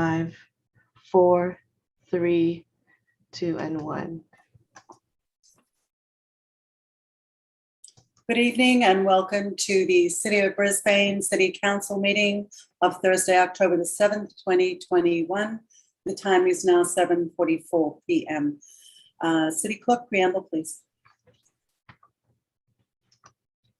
5, 4, 3, 2, and 1. Good evening and welcome to the City of Brisbane City Council meeting of Thursday, October the 7th, 2021. The time is now 7:44 p.m. City Clerk, preamble, please.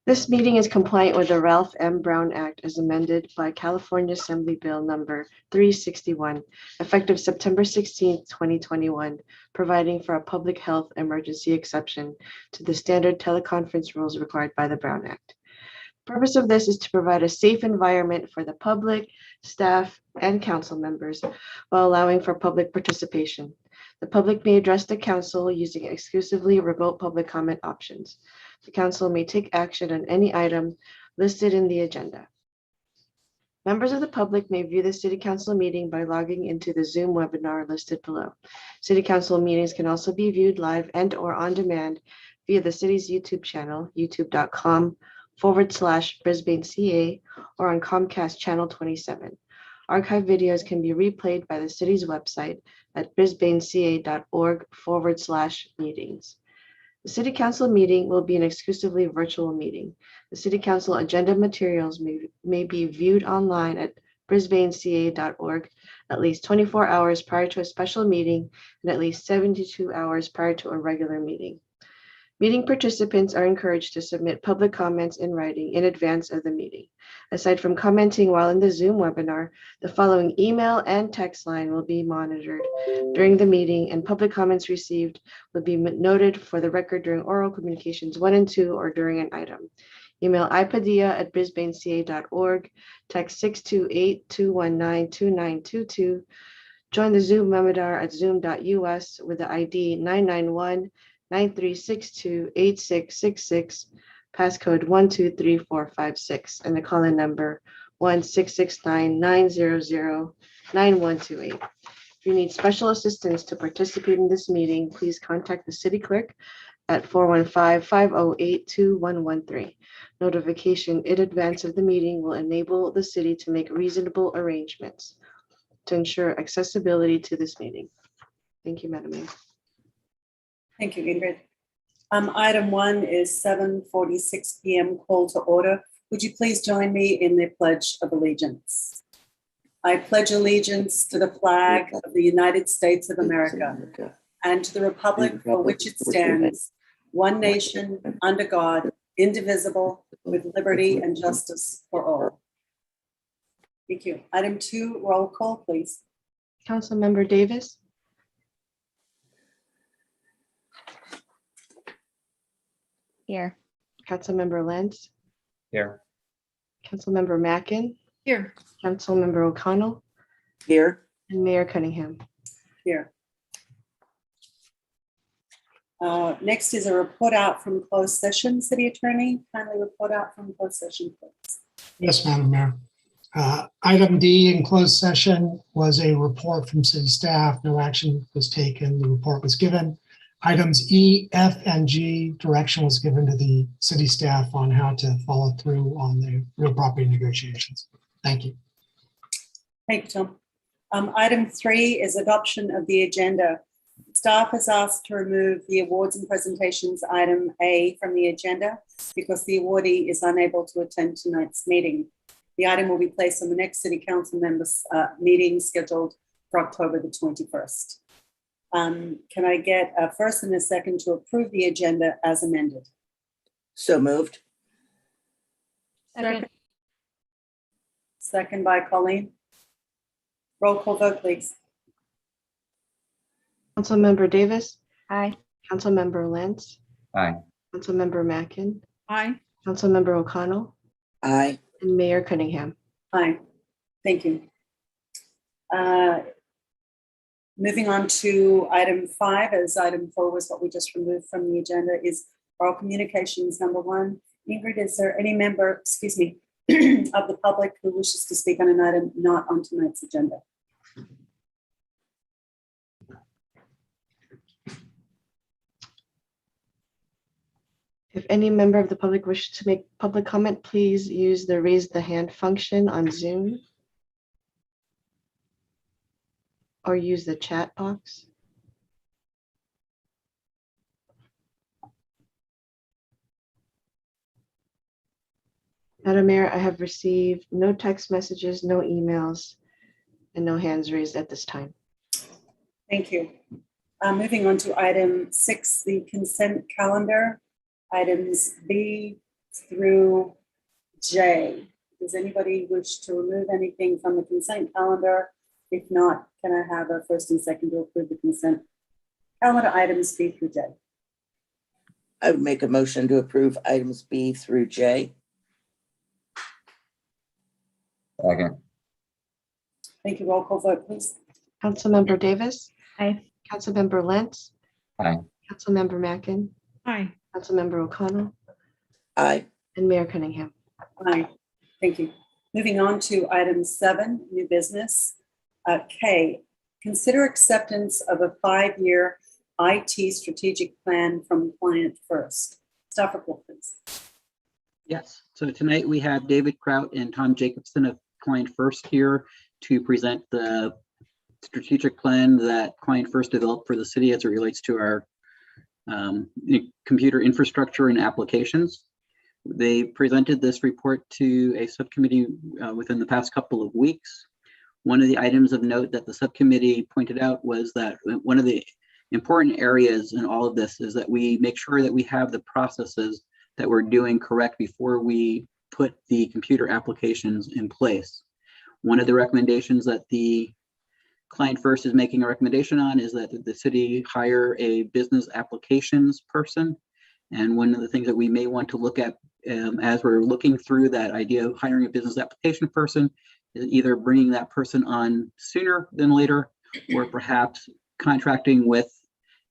This meeting is compliant with the Ralph M. Brown Act as amended by California Assembly Bill number 361, effective September 16, 2021, providing for a public health emergency exception to the standard teleconference rules required by the Brown Act. The purpose of this is to provide a safe environment for the public, staff, and council members while allowing for public participation. The public may address the council using exclusively remote public comment options. The council may take action on any item listed in the agenda. Members of the public may view the City Council meeting by logging into the Zoom webinar listed below. City Council meetings can also be viewed live and/or on demand via the city's YouTube channel, youtube.com/BrisbaneCA, or on Comcast Channel 27. Archive videos can be replayed by the city's website at brisbaneca.org/meetings. The City Council meeting will be an exclusively virtual meeting. The City Council agenda materials may be viewed online at brisbaneca.org at least 24 hours prior to a special meeting and at least 72 hours prior to a regular meeting. Meeting participants are encouraged to submit public comments in writing in advance of the meeting. Aside from commenting while in the Zoom webinar, the following email and text line will be monitored during the meeting, and public comments received will be noted for the record during oral communications 1 and 2 or during an item. Email ipadilla@brisbaneca.org, text 628-219-2922. Join the Zoom webinar at zoom.us with the ID 991-9362-8666, passcode 123456, and the call-in number 1-669-900-9128. If you need special assistance to participate in this meeting, please contact the city clerk at 415-508-2113. Notification in advance of the meeting will enable the city to make reasonable arrangements to ensure accessibility to this meeting. Thank you, Madam Mayor. Thank you, Ingrid. Item 1 is 7:46 p.m. call to order. Would you please join me in the Pledge of Allegiance? I pledge allegiance to the flag of the United States of America and to the republic for which it stands, one nation, under God, indivisible, with liberty and justice for all. Thank you. Item 2, roll call, please. Councilmember Davis. Here. Councilmember Lentz. Here. Councilmember Mackin. Here. Councilmember O'Connell. Here. And Mayor Cunningham. Here. Next is a report out from closed session. City Attorney, kindly report out from closed session, please. Yes, Madam Mayor. Item D in closed session was a report from city staff. No action was taken. The report was given. Items E, F, and G, direction was given to the city staff on how to follow through on the real property negotiations. Thank you. Thank you, Tom. Item 3 is adoption of the agenda. Staff has asked to remove the awards and presentations item A from the agenda because the awardee is unable to attend tonight's meeting. The item will be placed on the next City Council members meeting scheduled for October the 21st. Can I get a first and a second to approve the agenda as amended? So moved. Second. Second by Colleen. Roll call vote, please. Councilmember Davis. Aye. Councilmember Lentz. Aye. Councilmember Mackin. Aye. Councilmember O'Connell. Aye. And Mayor Cunningham. Aye. Thank you. Moving on to item 5, as item 4 was what we just removed from the agenda, is oral communications number 1. Ingrid, is there any member, excuse me, of the public who wishes to speak on an item not on tonight's agenda? If any member of the public wishes to make public comment, please use the raise the hand function on Zoom. or use the chat box. Madam Mayor, I have received no text messages, no emails, and no hands raised at this time. Thank you. Moving on to item 6, the consent calendar, items B through J. Does anybody wish to remove anything from the consent calendar? If not, can I have a first and second to approve the consent calendar items B through J? I would make a motion to approve items B through J. Second. Thank you. Roll call vote, please. Councilmember Davis, Aye. Councilmember Lentz, Aye. Councilmember Mackin, Aye. Councilmember O'Connell, Aye. and Mayor Cunningham. Aye. Thank you. Moving on to item 7, new business. K, consider acceptance of a 5-year IT strategic plan from Client First. Staff report, please. Yes, so tonight we have David Kraut and Tom Jacobson of Client First here to present the strategic plan that Client First developed for the city as it relates to our computer infrastructure and applications. They presented this report to a subcommittee within the past couple of weeks. One of the items of note that the subcommittee pointed out was that one of the important areas in all of this is that we make sure that we have the processes that we're doing correct before we put the computer applications in place. One of the recommendations that the Client First is making a recommendation on is that the city hire a business applications person. And one of the things that we may want to look at as we're looking through that idea of hiring a business application person is either bringing that person on sooner than later, or perhaps contracting with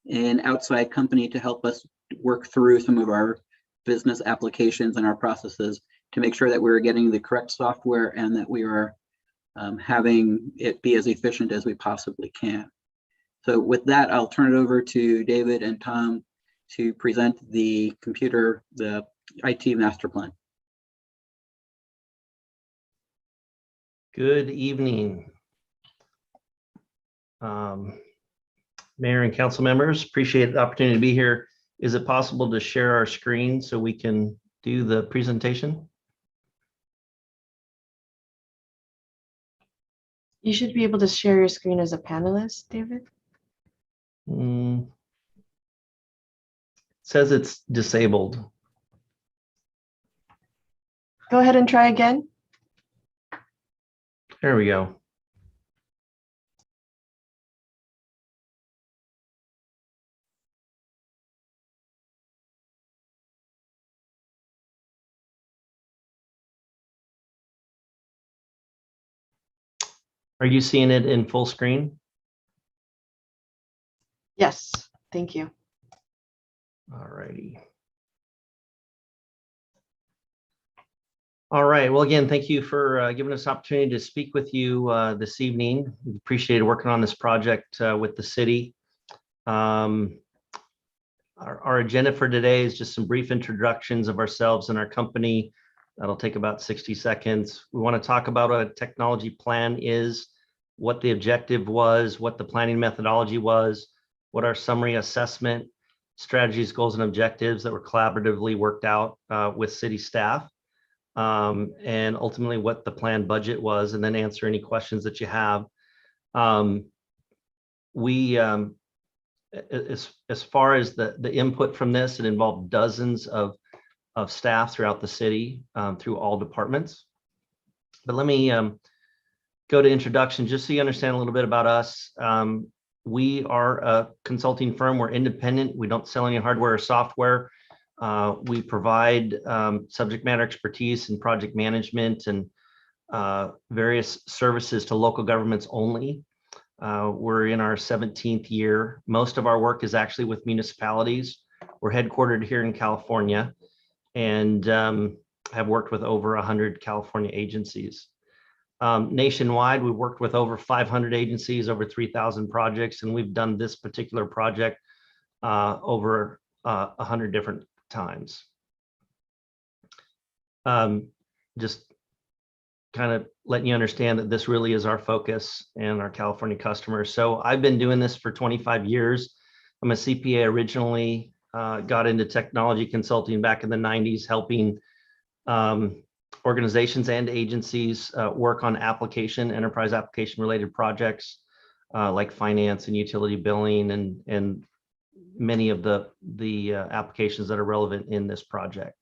an outside company to help us work through some of our business applications and our processes to make sure that we're getting the correct software and that we are having it be as efficient as we possibly can. So with that, I'll turn it over to David and Tom to present the IT master plan. Good evening. Mayor and council members, appreciate the opportunity to be here. Is it possible to share our screen so we can do the presentation? You should be able to share your screen as a panelist, David. It says it's disabled. Go ahead and try again. There we go. Are you seeing it in full screen? Yes, thank you. All righty. All right. Well, again, thank you for giving us an opportunity to speak with you this evening. We appreciate working on this project with the city. Our agenda for today is just some brief introductions of ourselves and our company. That'll take about 60 seconds. We want to talk about what a technology plan is, what the objective was, what the planning methodology was, what our summary assessment, strategies, goals, and objectives that were collaboratively worked out with city staff, and ultimately what the planned budget was, and then answer any questions that you have. As far as the input from this, it involved dozens of staff throughout the city, through all departments. But let me go to introduction, just so you understand a little bit about us. We are a consulting firm. We're independent. We don't sell any hardware or software. We provide subject matter expertise in project management and various services to local governments only. We're in our 17th year. Most of our work is actually with municipalities. We're headquartered here in California and have worked with over 100 California agencies. Nationwide, we've worked with over 500 agencies, over 3,000 projects, and we've done this particular project over 100 different times. Just kind of letting you understand that this really is our focus and our California customers. So I've been doing this for 25 years. I'm a CPA originally, got into technology consulting back in the 90s, helping organizations and agencies work on enterprise application related projects like finance and utility billing and many of the applications that are relevant in this project.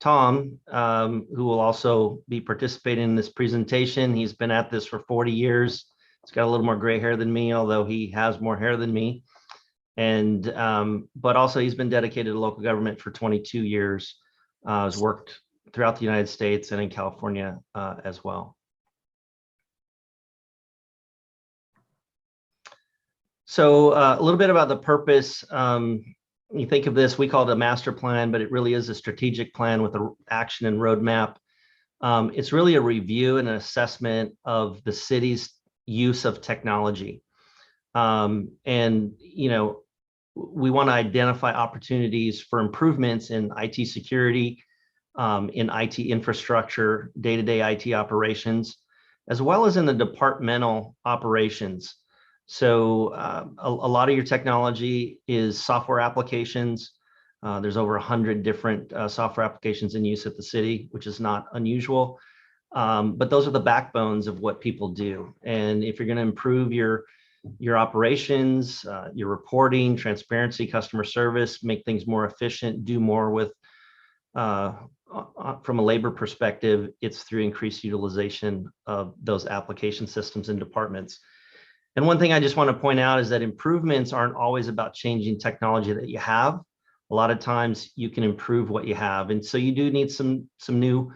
Tom, who will also be participating in this presentation, he's been at this for 40 years. He's got a little more gray hair than me, although he has more hair than me. And but also he's been dedicated to local government for 22 years. Has worked throughout the United States and in California as well. So a little bit about the purpose. You think of this, we call it a master plan, but it really is a strategic plan with an action and roadmap. It's really a review and an assessment of the city's use of technology. And, you know, we want to identify opportunities for improvements in IT security, in IT infrastructure, day-to-day IT operations, as well as in the departmental operations. So a lot of your technology is software applications. There's over 100 different software applications in use at the city, which is not unusual. But those are the backbones of what people do. And if you're going to improve your operations, your reporting, transparency, customer service, make things more efficient, do more with, from a labor perspective, it's through increased utilization of those application systems and departments. And one thing I just want to point out is that improvements aren't always about changing technology that you have. A lot of times you can improve what you have. And so you do need some new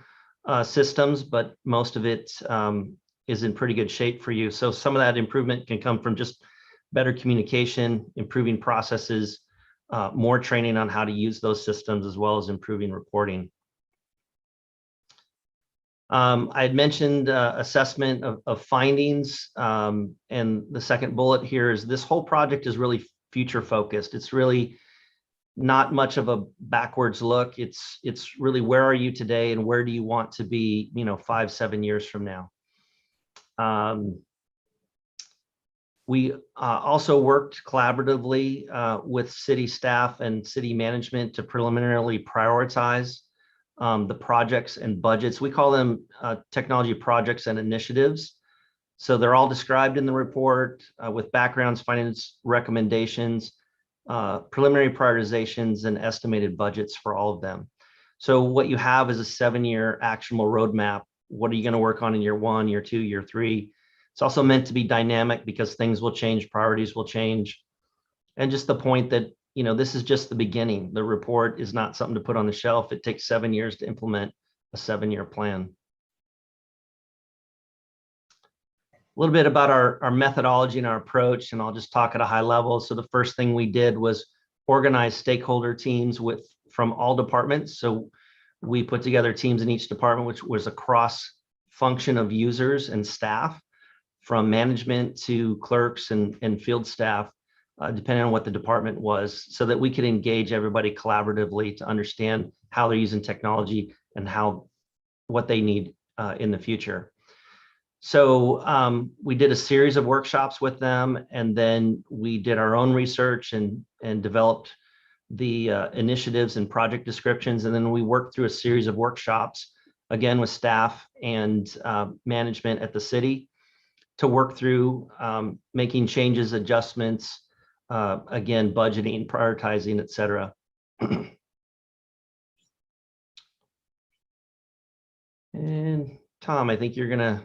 systems, but most of it is in pretty good shape for you. So some of that improvement can come from just better communication, improving processes, more training on how to use those systems, as well as improving reporting. I had mentioned assessment of findings, and the second bullet here is this whole project is really future focused. It's really not much of a backwards look. It's really where are you today and where do you want to be, 5-7 years from now. We also worked collaboratively with city staff and city management to preliminarily prioritize the projects and budgets. We call them technology projects and initiatives. So they're all described in the report with backgrounds, findings, recommendations, preliminary prioritizations, and estimated budgets for all of them. So what you have is a 7-year actionable roadmap. What are you going to work on in year 1, year 2, year 3? It's also meant to be dynamic because things will change, priorities will change. And just the point that, this is just the beginning. The report is not something to put on the shelf. It takes 7 years to implement a 7-year plan. A little bit about our methodology and our approach, and I'll just talk at a high level. So the first thing we did was organize stakeholder teams from all departments. So we put together teams in each department, which was a cross function of users and staff, from management to clerks and field staff, depending on what the department was, so that we could engage everybody collaboratively to understand how they're using technology and what they need in the future. So we did a series of workshops with them, and then we did our own research and developed the initiatives and project descriptions. And then we worked through a series of workshops, again, with staff and management at the city, to work through making changes, adjustments, again, budgeting, prioritizing, et cetera. And Tom, I think you're going to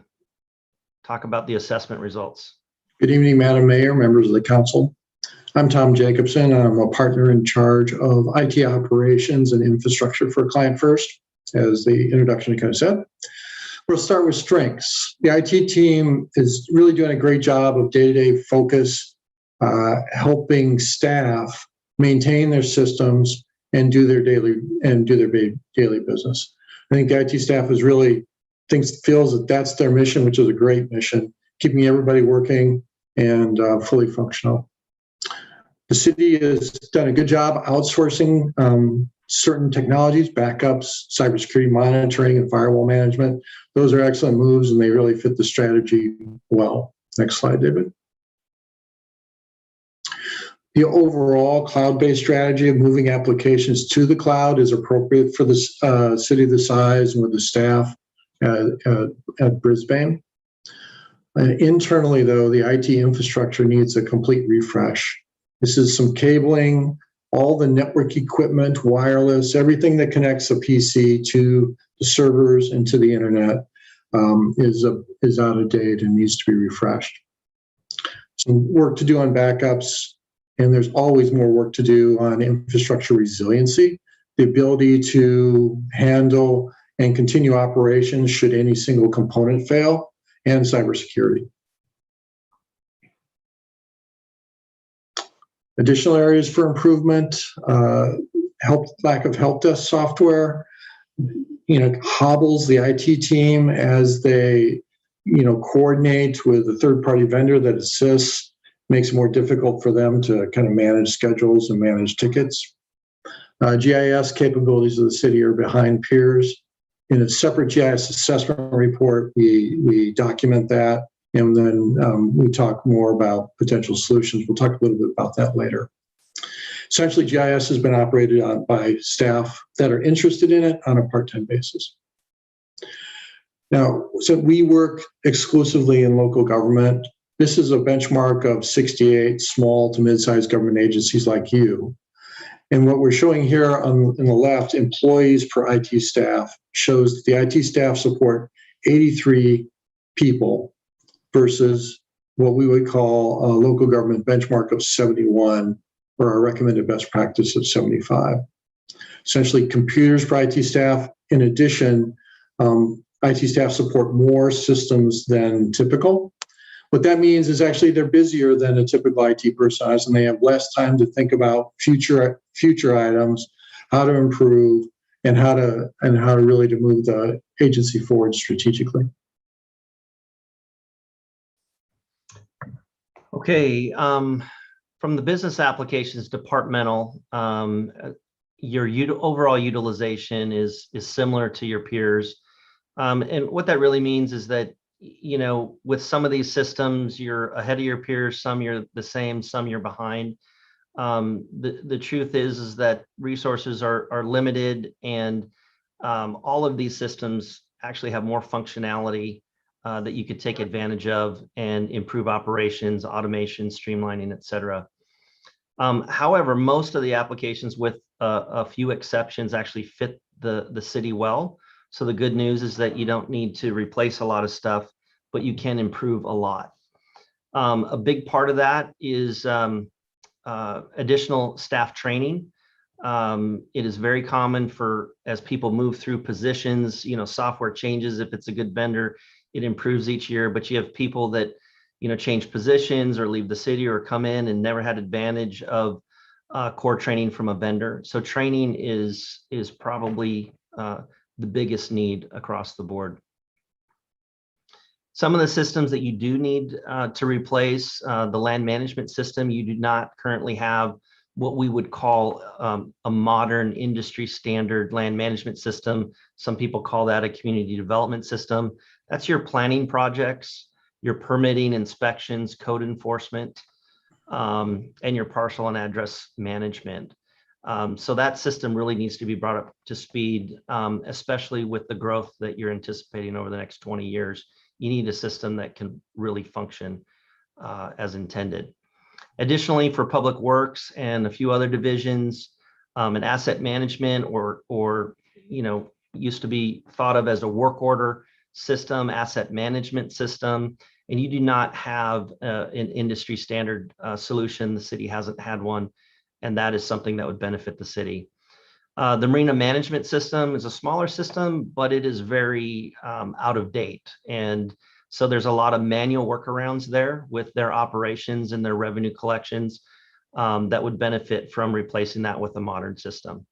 talk about the assessment results. Good evening, Madam Mayor, members of the council. I'm Tom Jacobson. I'm a partner in charge of IT operations and infrastructure for Client First, as the introduction kind of said. We'll start with strengths. The IT team is really doing a great job of day-to-day focus, helping staff maintain their systems and do their daily business. I think the IT staff is really feels that that's their mission, which is a great mission, keeping everybody working and fully functional. The city has done a good job outsourcing certain technologies, backups, cybersecurity monitoring, and firewall management. Those are excellent moves, and they really fit the strategy well. Next slide, David. The overall cloud-based strategy of moving applications to the cloud is appropriate for this city this size and with the staff at Brisbane. Internally, though, the IT infrastructure needs a complete refresh. This is some cabling, all the network equipment, wireless, everything that connects a PC to the servers and to the internet is out of date and needs to be refreshed. Some work to do on backups, and there's always more work to do on infrastructure resiliency, the ability to handle and continue operations should any single component fail, and cybersecurity. Additional areas for improvement, lack of help desk software, hobbles the IT team as they, coordinate with a third-party vendor that assists, makes it more difficult for them to kind of manage schedules and manage tickets. GIS capabilities of the city are behind peers. In a separate GIS assessment report, we document that, and then we talk more about potential solutions. We'll talk a little bit about that later. Essentially, GIS has been operated on by staff that are interested in it on a part-time basis. Now, so we work exclusively in local government. This is a benchmark of 68 small to mid-sized government agencies like you. And what we're showing here on the left, employees per IT staff, shows that the IT staff support 83 people versus what we would call a local government benchmark of 71, or our recommended best practice of 75. Essentially, computers for IT staff. In addition, IT staff support more systems than typical. What that means is actually they're busier than a typical IT person is, and they have less time to think about future items, how to improve, and how to really to move the agency forward strategically. Okay, from the business applications departmental, your overall utilization is similar to your peers, and what that really means is that with some of these systems, you're ahead of your peers, some you're the same, some you're behind. The truth is that resources are limited, and all of these systems actually have more functionality that you could take advantage of and improve operations, automation, streamlining, et cetera. However, most of the applications, with a few exceptions, actually fit the city well. So the good news is that you don't need to replace a lot of stuff, but you can improve a lot. A big part of that is additional staff training. It is very common as people move through positions, software changes. If it's a good vendor, it improves each year, but you have people that, change positions or leave the city or come in and never had advantage of core training from a vendor. So training is probably the biggest need across the board. Some of the systems that you do need to replace, the land management system, you do not currently have what we would call a modern industry standard land management system. Some people call that a community development system. That's your planning projects, your permitting, inspections, code enforcement, and your parcel and address management. So that system really needs to be brought up to speed, especially with the growth that you're anticipating over the next 20 years. You need a system that can really function as intended. Additionally, for public works and a few other divisions, an asset management or used to be thought of as a work order system, asset management system, and you do not have an industry standard solution. The city hasn't had one, and that is something that would benefit the city. The marina management system is a smaller system, but it is very out of date. And so there's a lot of manual workarounds there with their operations and their revenue collections that would benefit from replacing that with a modern system.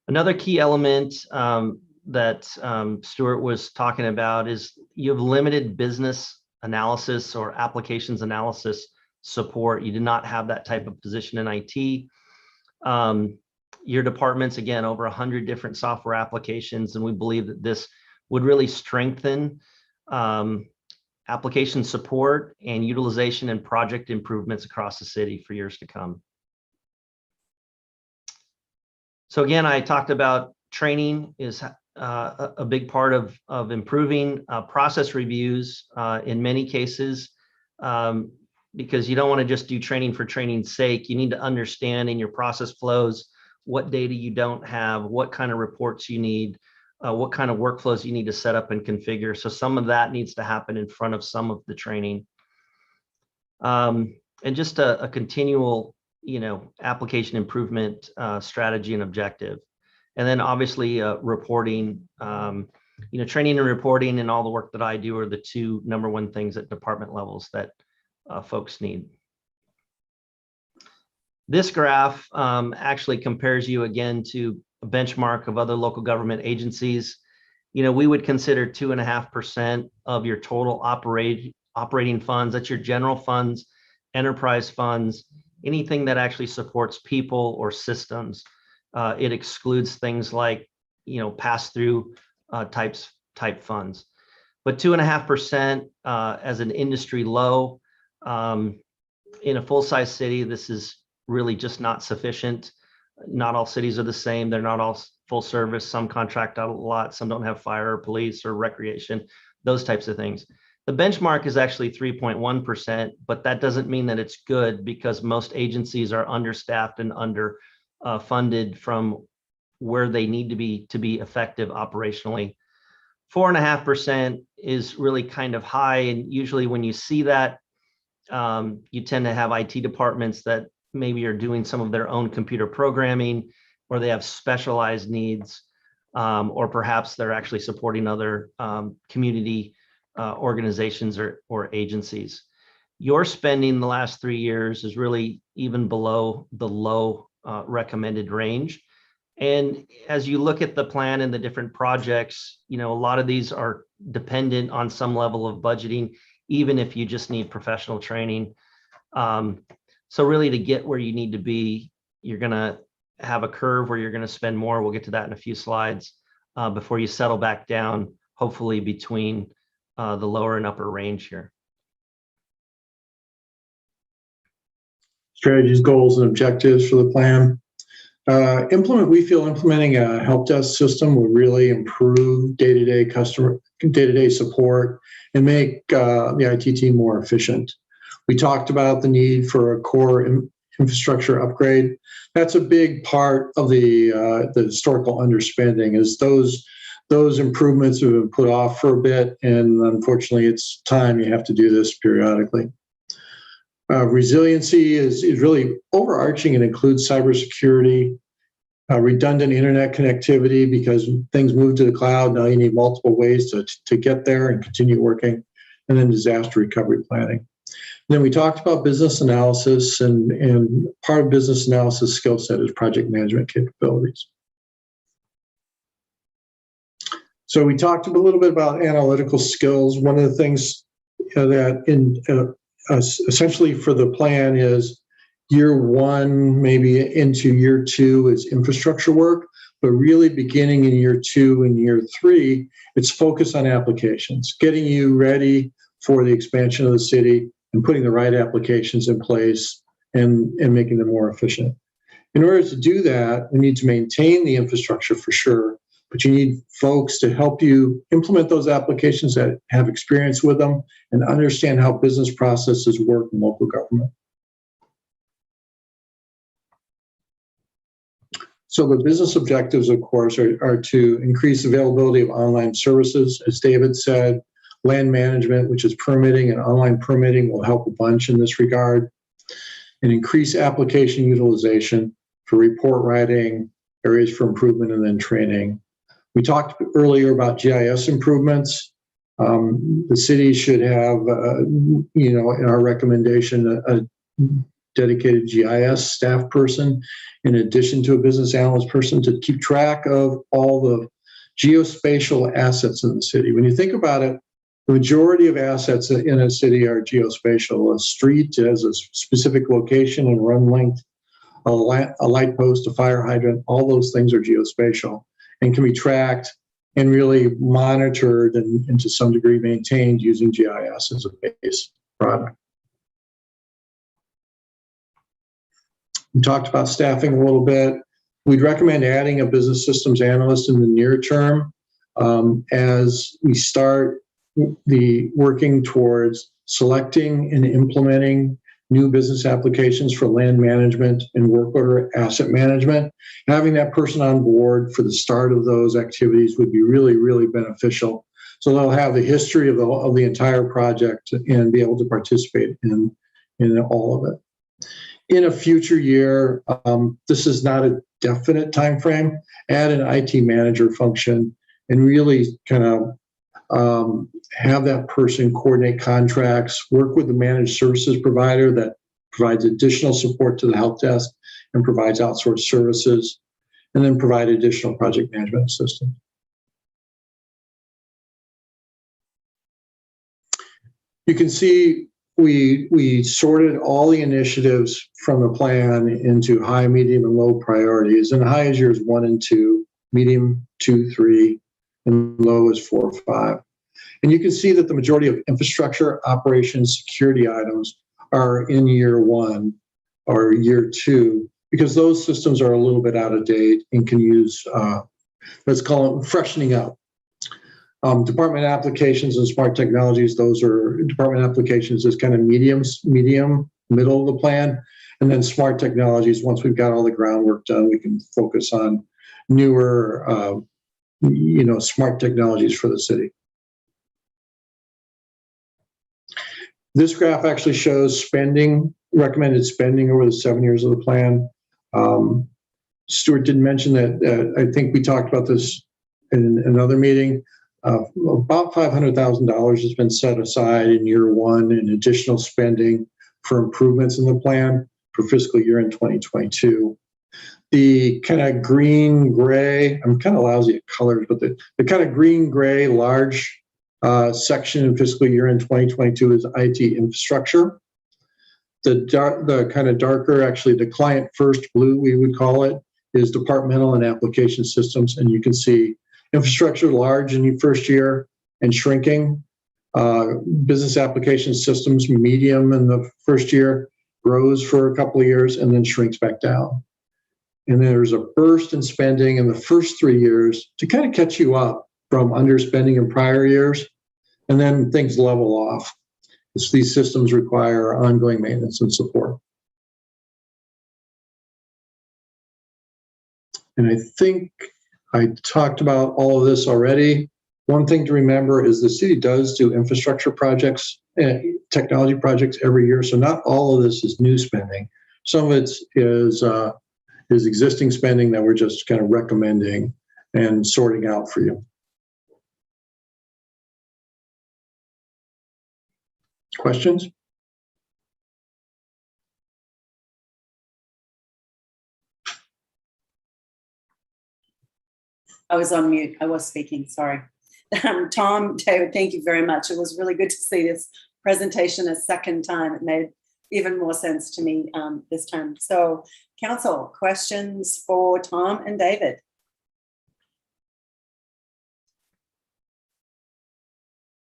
Another key element that Stuart was talking about is you have limited business analysis or applications analysis support. You do not have that type of position in IT. your departments, again, over 100 different software applications, and we believe that this would really strengthen application support and utilization and project improvements across the city for years to come. So again, I talked about training is a big part of improving process reviews in many cases, because you don't want to just do training for training's sake. You need to understand in your process flows what data you don't have, what kind of reports you need, what kind of workflows you need to set up and configure. So some of that needs to happen in front of some of the training. And just a continual, application improvement strategy and objective. And then obviously reporting, training and reporting and all the work that I do are the two #1 things at department levels that folks need. This graph actually compares you again to a benchmark of other local government agencies. We would consider 2.5% of your total operating funds. That's your general funds, enterprise funds, anything that actually supports people or systems. It excludes things like, pass-through type funds. But 2.5% as an industry low in a full-size city, this is really just not sufficient. Not all cities are the same. They're not all full service. Some contract out a lot. Some don't have fire or police or recreation, those types of things. The benchmark is actually 3.1%, but that doesn't mean that it's good, because most agencies are understaffed and underfunded from where they need to be effective operationally. 4.5% is really kind of high, and usually when you see that, you tend to have IT departments that maybe are doing some of their own computer programming, or they have specialized needs, or perhaps they're actually supporting other community organizations or agencies. Your spending the last 3 years is really even below the low recommended range. And as you look at the plan and the different projects, a lot of these are dependent on some level of budgeting, even if you just need professional training. So really, to get where you need to be, you're going to have a curve where you're going to spend more. We'll get to that in a few slides before you settle back down, hopefully between the lower and upper range here. Strategies, goals, and objectives for the plan. We feel implementing a help desk system will really improve day-to-day support and make the IT team more efficient. We talked about the need for a core infrastructure upgrade. That's a big part of the historical underspending, is those improvements have been put off for a bit, and unfortunately it's time. You have to do this periodically. Resiliency is really overarching and includes cybersecurity, redundant internet connectivity, because things move to the cloud. Now you need multiple ways to get there and continue working, and then disaster recovery planning. And then we talked about business analysis, and part of business analysis skill set is project management capabilities. So we talked a little bit about analytical skills. One of the things that essentially for the plan is year 1, maybe into year 2 is infrastructure work, but really beginning in year 2 and year 3, it's focused on applications, getting you ready for the expansion of the city and putting the right applications in place and making them more efficient. In order to do that, we need to maintain the infrastructure for sure, but you need folks to help you implement those applications that have experience with them and understand how business processes work in local government. So the business objectives, of course, are to increase availability of online services. As David said, land management, which is permitting, and online permitting will help a bunch in this regard, and increase application utilization for report writing, areas for improvement, and then training. We talked earlier about GIS improvements. The city should have, in our recommendation, a dedicated GIS staff person, in addition to a business analyst person, to keep track of all the geospatial assets in the city. When you think about it, the majority of assets in a city are geospatial. A street has a specific location and run length. a light post, a fire hydrant, all those things are geospatial and can be tracked and really monitored and to some degree maintained using GIS as a base product. We talked about staffing a little bit. We'd recommend adding a business systems analyst in the near term as we start the working towards selecting and implementing new business applications for land management and work order asset management. Having that person on board for the start of those activities would be really, really beneficial. So they'll have the history of the entire project and be able to participate in all of it. In a future year, this is not a definite time frame, add an IT manager function and really kind of have that person coordinate contracts, work with the managed services provider that provides additional support to the help desk and provides outsourced services, and then provide additional project management assistance. You can see we sorted all the initiatives from the plan into high, medium, and low priorities. And high is yours 1 and 2, medium 2, 3, and low is 4 or 5. And you can see that the majority of infrastructure, operations, security items are in year 1 or year 2, because those systems are a little bit out of date and can use, let's call it freshening up. Department applications and smart technologies, those are department applications is kind of medium, middle of the plan. And then smart technologies, once we've got all the groundwork done, we can focus on newer, smart technologies for the city. This graph actually shows spending, recommended spending over the 7 years of the plan. Stuart didn't mention that, I think we talked about this in another meeting. About $500,000 has been set aside in year 1 in additional spending for improvements in the plan for fiscal year in 2022. The kind of green gray, I'm kind of lousy at colors, but the kind of green gray large section in fiscal year in 2022 is IT infrastructure. The kind of darker, actually the client first blue, we would call it, is departmental and application systems. And you can see infrastructure large in the first year and shrinking. Business application systems medium in the first year, grows for a couple of years and then shrinks back down. And there's a burst in spending in the first 3 years to kind of catch you up from underspending in prior years. And then things level off. These systems require ongoing maintenance and support. And I think I talked about all of this already. One thing to remember is the city does do infrastructure projects and technology projects every year. So not all of this is new spending. Some of it is existing spending that we're just kind of recommending and sorting out for you. Questions? I was on mute. I was speaking, sorry. Tom, David, thank you very much. It was really good to see this presentation a second time. It made even more sense to me this time. So, Council, questions for Tom and David?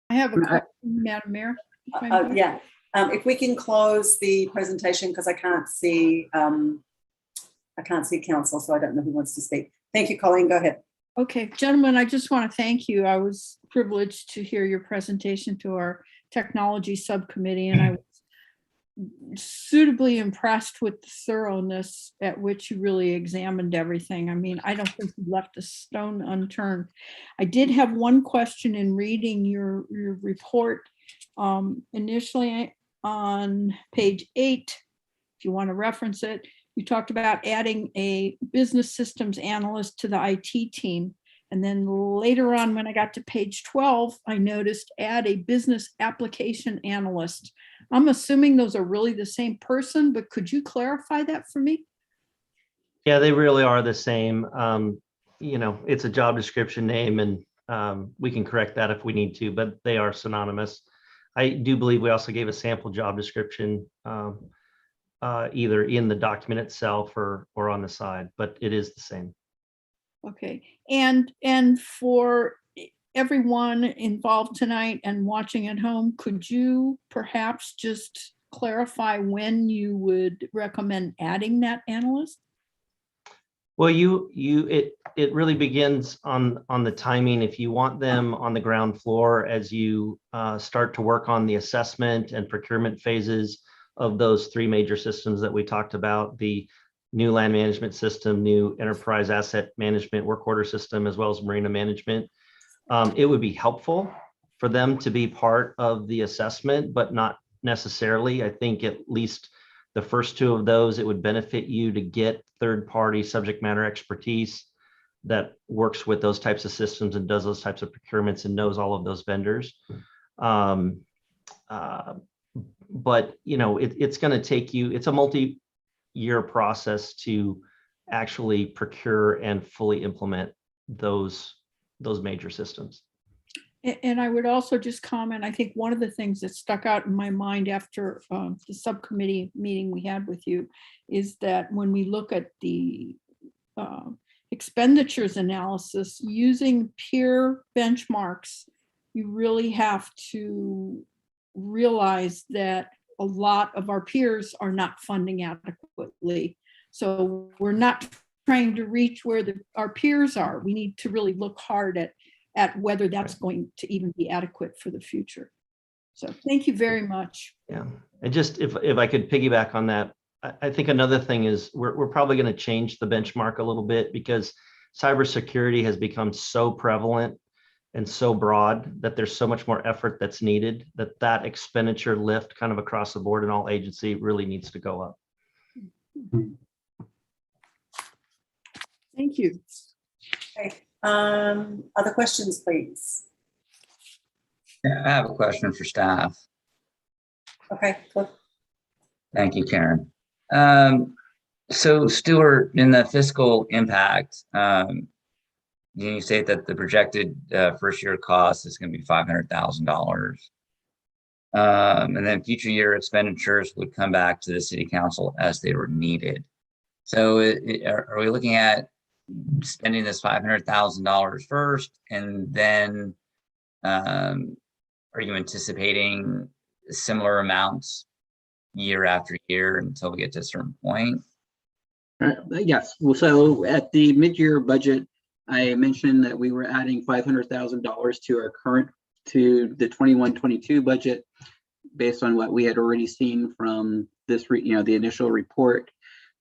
I have a question, Madam Mayor. Yeah, if we can close the presentation, because I can't see Council, so I don't know who wants to speak. Thank you, Colleen. Go ahead. Okay, gentlemen, I just want to thank you. I was privileged to hear your presentation to our technology subcommittee, and I was suitably impressed with the thoroughness at which you really examined everything. I mean, I don't think you left a stone unturned. I did have one question in reading your report. Initially on page 8, if you want to reference it, you talked about adding a business systems analyst to the IT team. And then later on, when I got to page 12, I noticed add a business application analyst. I'm assuming those are really the same person, but could you clarify that for me? Yeah, they really are the same. It's a job description name, and we can correct that if we need to, but they are synonymous. I do believe we also gave a sample job description either in the document itself or on the side, but it is the same. Okay, and for everyone involved tonight and watching at home, could you perhaps just clarify when you would recommend adding that analyst? Well, it really begins on the timing. If you want them on the ground floor as you start to work on the assessment and procurement phases of those three major systems that we talked about, the new land management system, new enterprise asset management work order system, as well as marina management, it would be helpful for them to be part of the assessment, but not necessarily. I think at least the first two of those, it would benefit you to get third-party subject matter expertise that works with those types of systems and does those types of procurements and knows all of those vendors. But it's going to take you, it's a multi-year process to actually procure and fully implement those major systems. And I would also just comment, I think one of the things that stuck out in my mind after the subcommittee meeting we had with you is that when we look at the expenditures analysis using peer benchmarks, you really have to realize that a lot of our peers are not funding adequately. So we're not trying to reach where our peers are. We need to really look hard at whether that's going to even be adequate for the future. So thank you very much. Yeah, and just if I could piggyback on that, I think another thing is we're probably going to change the benchmark a little bit because cybersecurity has become so prevalent and so broad that there's so much more effort that's needed that expenditure lift kind of across the board in all agency really needs to go up. Thank you. Okay. Other questions, please? Yeah, I have a question for staff. Okay, cool. Thank you, Karen. So Stuart, in the fiscal impact, you state that the projected first year cost is going to be $500,000. And then future year expenditures would come back to the city council as they were needed. So are we looking at spending this $500,000 first, and then are you anticipating similar amounts year after year until we get to a certain point? Yes. Well, so at the mid-year budget, I mentioned that we were adding $500,000 to our to the 21-22 budget based on what we had already seen from this, the initial report.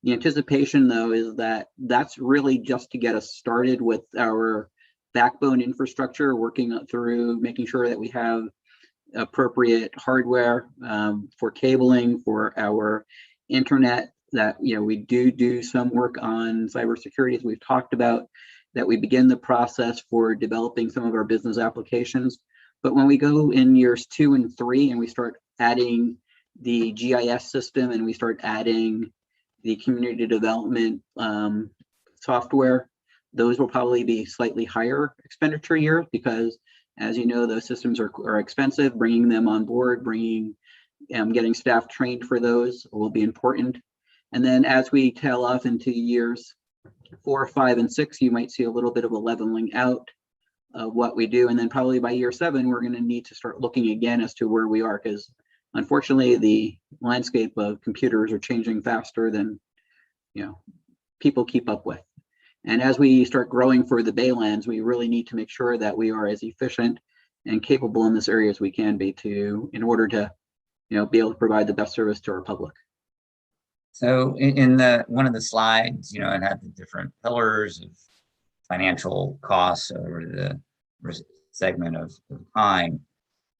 The anticipation, though, is that that's really just to get us started with our backbone infrastructure, working through making sure that we have appropriate hardware for cabling, for our internet, that we do some work on cybersecurity, as we've talked about, that we begin the process for developing some of our business applications. But when we go in years 2 and 3 and we start adding the GIS system and we start adding the community development software, those will probably be slightly higher expenditure years because, as you know, those systems are expensive. Bringing them on board, getting staff trained for those will be important. And then as we tail off into years 4, 5, and 6, you might see a little bit of a leveling out of what we do. And then probably by year 7, we're going to need to start looking again as to where we are, because unfortunately the landscape of computers are changing faster than people keep up with. And as we start growing for the Baylands, we really need to make sure that we are as efficient and capable in this area as we can be in order to be able to provide the best service to our public. So in one of the slides, it had the different pillars of financial costs over the segment of time.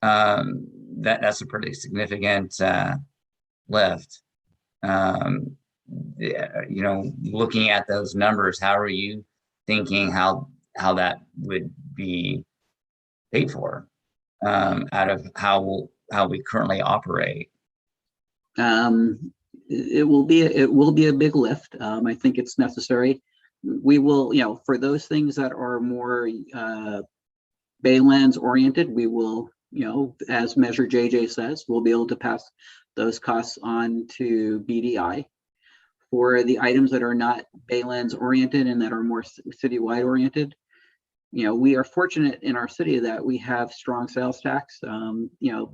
That's a pretty significant lift. Looking at those numbers, how are you thinking how that would be paid for out of how we currently operate? It will be a big lift. I think it's necessary. We will, for those things that are more Baylands oriented, we will, as Measure JJ says, we'll be able to pass those costs on to BDI. For the items that are not Baylands oriented and that are more citywide oriented, we are fortunate in our city that we have strong sales tax.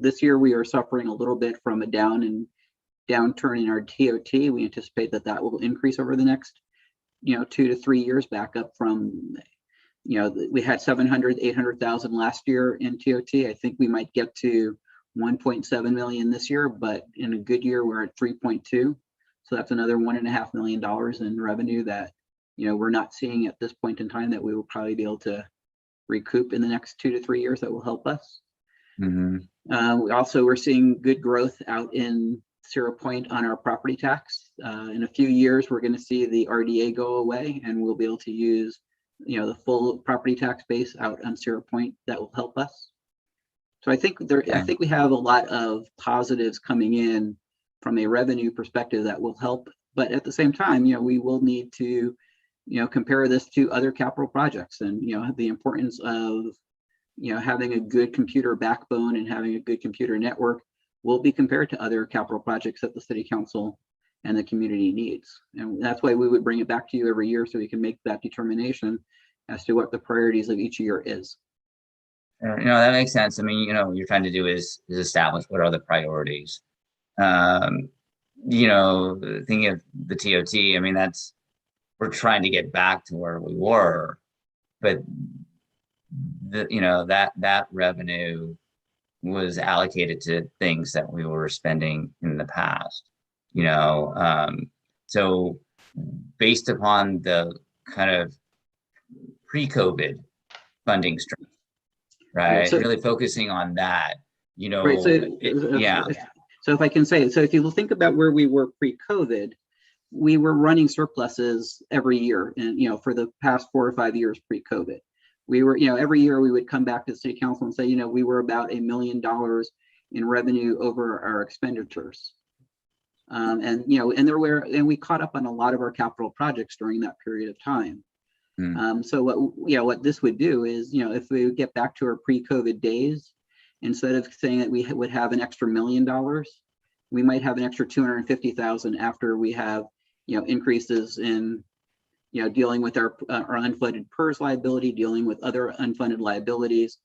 This year we are suffering a little bit from a downturn in our TOT. We anticipate that will increase over the next 2 to 3 years, back up from we had 800,000 last year in TOT. I think we might get to 1.7 million this year, but in a good year we're at 3.2. So that's another $1.5 million in revenue that we're not seeing at this point in time, that we will probably be able to recoup in the next 2 to 3 years. That will help us. We're seeing good growth out in 0 Point on our property tax. In a few years, we're going to see the RDA go away, and we'll be able to use the full property tax base out on 0 Point. That will help us. So I think we have a lot of positives coming in from a revenue perspective that will help. But at the same time, we will need to compare this to other capital projects, and the importance of having a good computer backbone and having a good computer network will be compared to other capital projects that the city council and the community needs. And that's why we would bring it back to you every year, so we can make that determination as to what the priorities of each year is. That makes sense. I mean, what you're trying to do is establish what are the priorities. Thinking of the TOT, I mean, we're trying to get back to where we were, but that revenue was allocated to things that we were spending in the past. So based upon the kind of pre-COVID funding stream, right? So, really focusing on that, right. So if I can say, so if you think about where we were pre-COVID, we were running surpluses every year, and for the past 4 or 5 years pre-COVID, we were, every year we would come back to the city council and say, we were about $1 million in revenue over our expenditures, and we caught up on a lot of our capital projects during that period of time. So what this would do is, if we get back to our pre-COVID days, instead of saying that we would have an extra $1 million, we might have an extra 250,000 after we have, increases in, dealing with our unfunded PERS liability, dealing with other unfunded liabilities,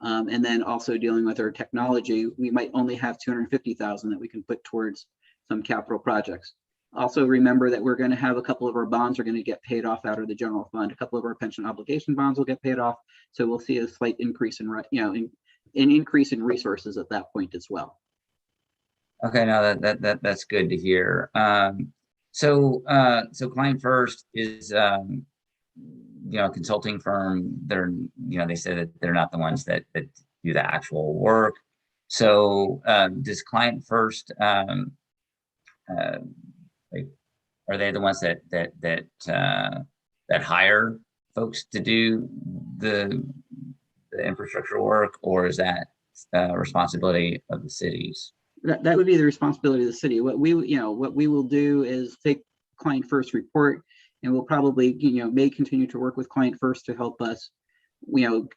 and then also dealing with our technology. We might only have 250,000 that we can put towards some capital projects. Also remember that we're going to have a couple of our bonds are going to get paid off out of the general fund. A couple of our pension obligation bonds will get paid off. So we'll see a slight increase in, an increase in resources at that point as well. Okay, no, that's good to hear. So Client First is a consulting firm. They're they say that they're not the ones that do the actual work. So does Client First are they the ones that hire folks to do the infrastructure work, or is that responsibility of the cities? That would be the responsibility of the city. What we will do is take Client First report, and we'll probably may continue to work with Client First to help us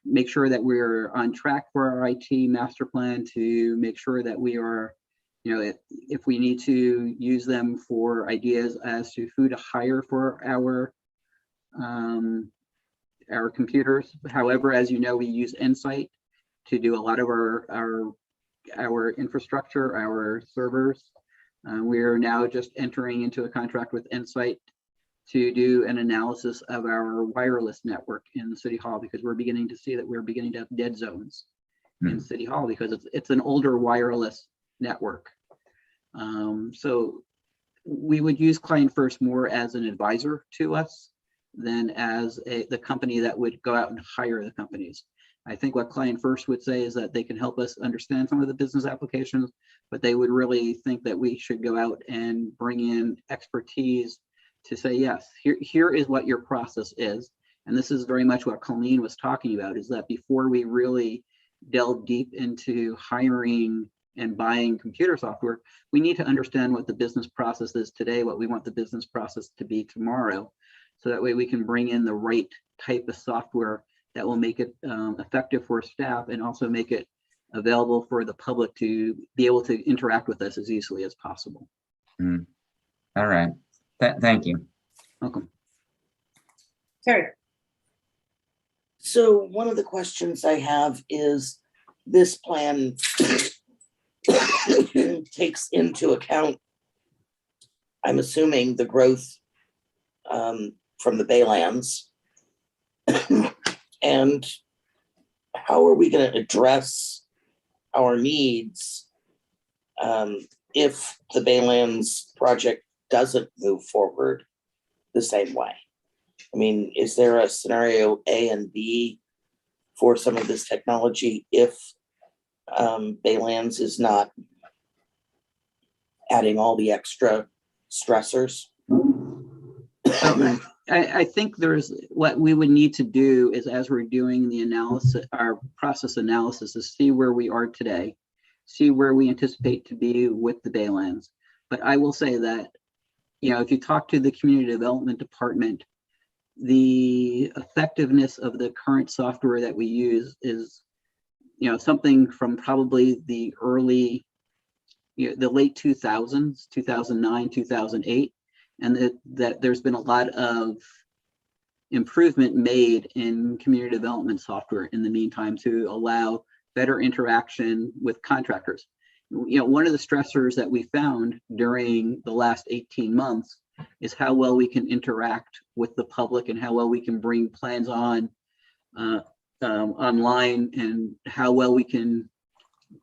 make sure that we're on track for our IT master plan, to make sure that we are if we need to use them for ideas as to who to hire for our computers. However, as we use Insight to do a lot of our infrastructure, our servers. We are now just entering into a contract with Insight to do an analysis of our wireless network in the City Hall, because we're beginning to see that we're beginning to have dead zones in City Hall, because it's an older wireless network. So we would use Client First more as an advisor to us than as the company that would go out and hire the companies. I think what Client First would say is that they can help us understand some of the business applications, but they would really think that we should go out and bring in expertise to say, yes, here is what your process is. And this is very much what Colleen was talking about, is that before we really delve deep into hiring and buying computer software, we need to understand what the business process is today, what we want the business process to be tomorrow. So that way we can bring in the right type of software that will make it effective for staff, and also make it available for the public to be able to interact with us as easily as possible. All right. Thank you. Welcome. Terry. So one of the questions I have is this plan takes into account, I'm assuming, the growth from the Baylands. And how are we going to address our needs if the Baylands project doesn't move forward the same way? I mean, is there a scenario A and B for some of this technology if Baylands is not adding all the extra stressors? I think there's what we would need to do is, as we're doing the analysis, our process analysis, is see where we are today, see where we anticipate to be with the Baylands. But I will say that, you know, if you talk to the community development department, the effectiveness of the current software that we use is, you know, something from probably the early, you know, the late 2000s, 2009, 2008. And that there's been a lot of improvement made in community development software in the meantime to allow better interaction with contractors. You know, one of the stressors that we found during the last 18 months is how well we can interact with the public and how well we can bring plans on online, and how well we can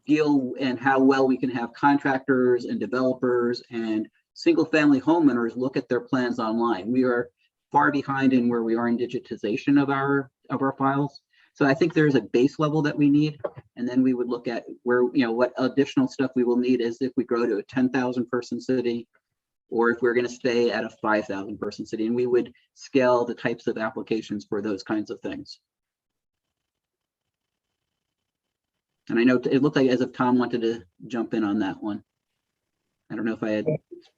deal and how well we can have contractors and developers and single family homeowners look at their plans online. We are far behind in where we are in digitization of our files. So I think there's a base level that we need, and then we would look at where, you know, what additional stuff we will need as if we grow to a 10,000 person city, or if we're going to stay at a 5,000 person city, and we would scale the types of applications for those kinds of things. And I know it looked like as if Tom wanted to jump in on that one. I don't know if I had.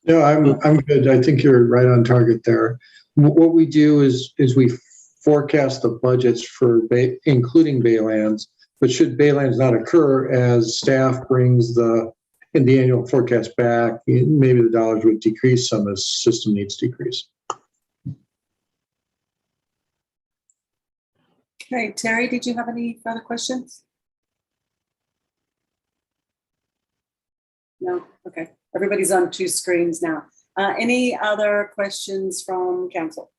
No, I'm good. I think you're right on target there. What we do is we forecast the budgets for including Baylands, but should Baylands not occur, as staff brings the annual forecast back, maybe the dollars would decrease some as system needs decrease. Okay, Terry, did you have any further questions? No? Okay. Everybody's on two screens now. Any other questions from council?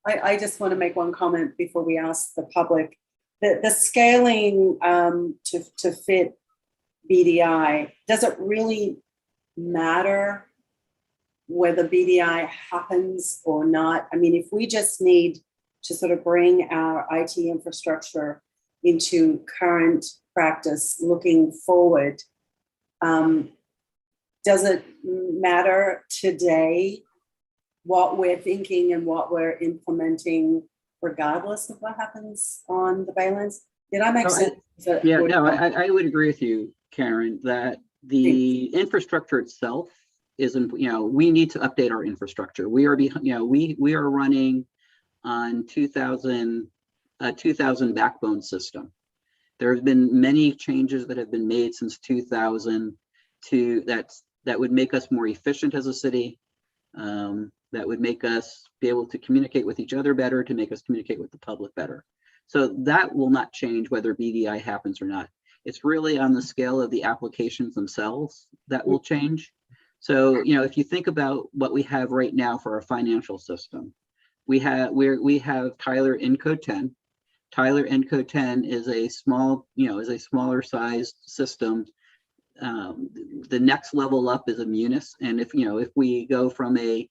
I just want to make one comment before we ask the public. The scaling to fit BDI, does it really matter whether BDI happens or not? I mean, if we just need to sort of bring our IT infrastructure into current practice looking forward, does it matter today what we're thinking and what we're implementing regardless of what happens on the Baylands? Did I make sense? Yeah, no, I would agree with you, Karen, that the infrastructure itself isn't, you know, we need to update our infrastructure. We are behind, you know, we are running on 2000 backbone system. There have been many changes that have been made since 2000 that would make us more efficient as a city, that would make us be able to communicate with each other better, to make us communicate with the public better. So that will not change whether BDI happens or not. It's really on the scale of the applications themselves that will change. So, you know, if you think about what we have right now for our financial system, we have Tyler Encode 10. Tyler Encode 10 is a small, you know, is a smaller sized system. The next level up is a Munis, and if we go from a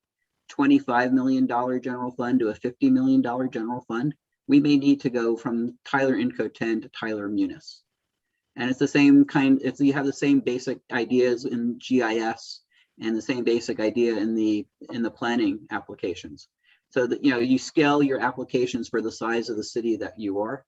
$25 million general fund to a $50 million general fund, we may need to go from Tyler Encode 10 to Tyler Munis. And it's the same kind, you have the same basic ideas in GIS and the same basic idea in the planning applications. So that, you know, you scale your applications for the size of the city that you are.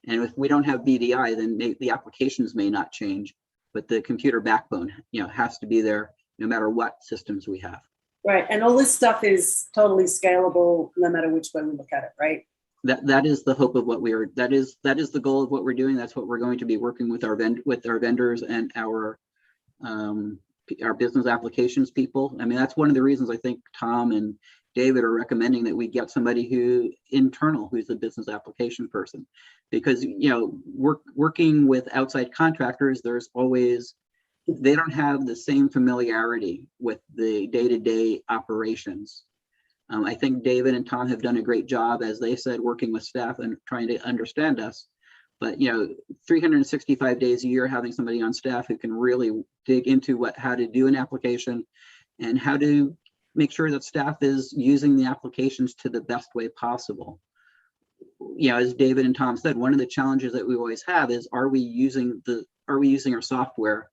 And if we don't have BDI, then the applications may not change, but the computer backbone, you know, has to be there no matter what systems we have. Right, and all this stuff is totally scalable no matter which way we look at it, right? that is the hope of what we are, that is the goal of what we're doing. That's what we're going to be working with our vendors and our business applications people. I mean, that's one of the reasons I think Tom and David are recommending that we get somebody who's a business application person, because, working with outside contractors, they don't have the same familiarity with the day-to-day operations. I think David and Tom have done a great job, as they said, working with staff and trying to understand us. But 365 days a year, having somebody on staff who can really dig into how to do an application and how to make sure that staff is using the applications to the best way possible. As David and Tom said, one of the challenges that we always have is, are we using our software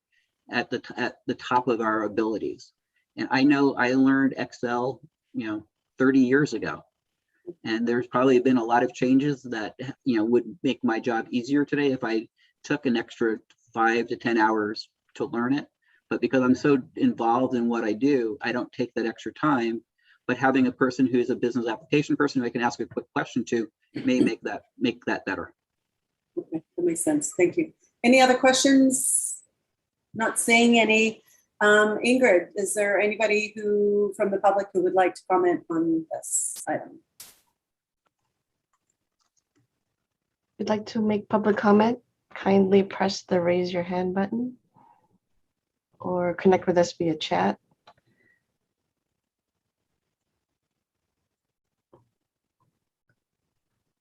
at the top of our abilities? And I know I learned Excel, 30 years ago. And there's probably been a lot of changes that, would make my job easier today if I took an extra 5 to 10 hours to learn it. But because I'm so involved in what I do, I don't take that extra time. But having a person who's a business application person who I can ask a quick question to may make that better. Okay, that makes sense. Thank you. Any other questions? Not seeing any. Ingrid, is there anybody from the public who would like to comment on this item? If you'd like to make public comment, kindly press the raise your hand button or connect with us via chat.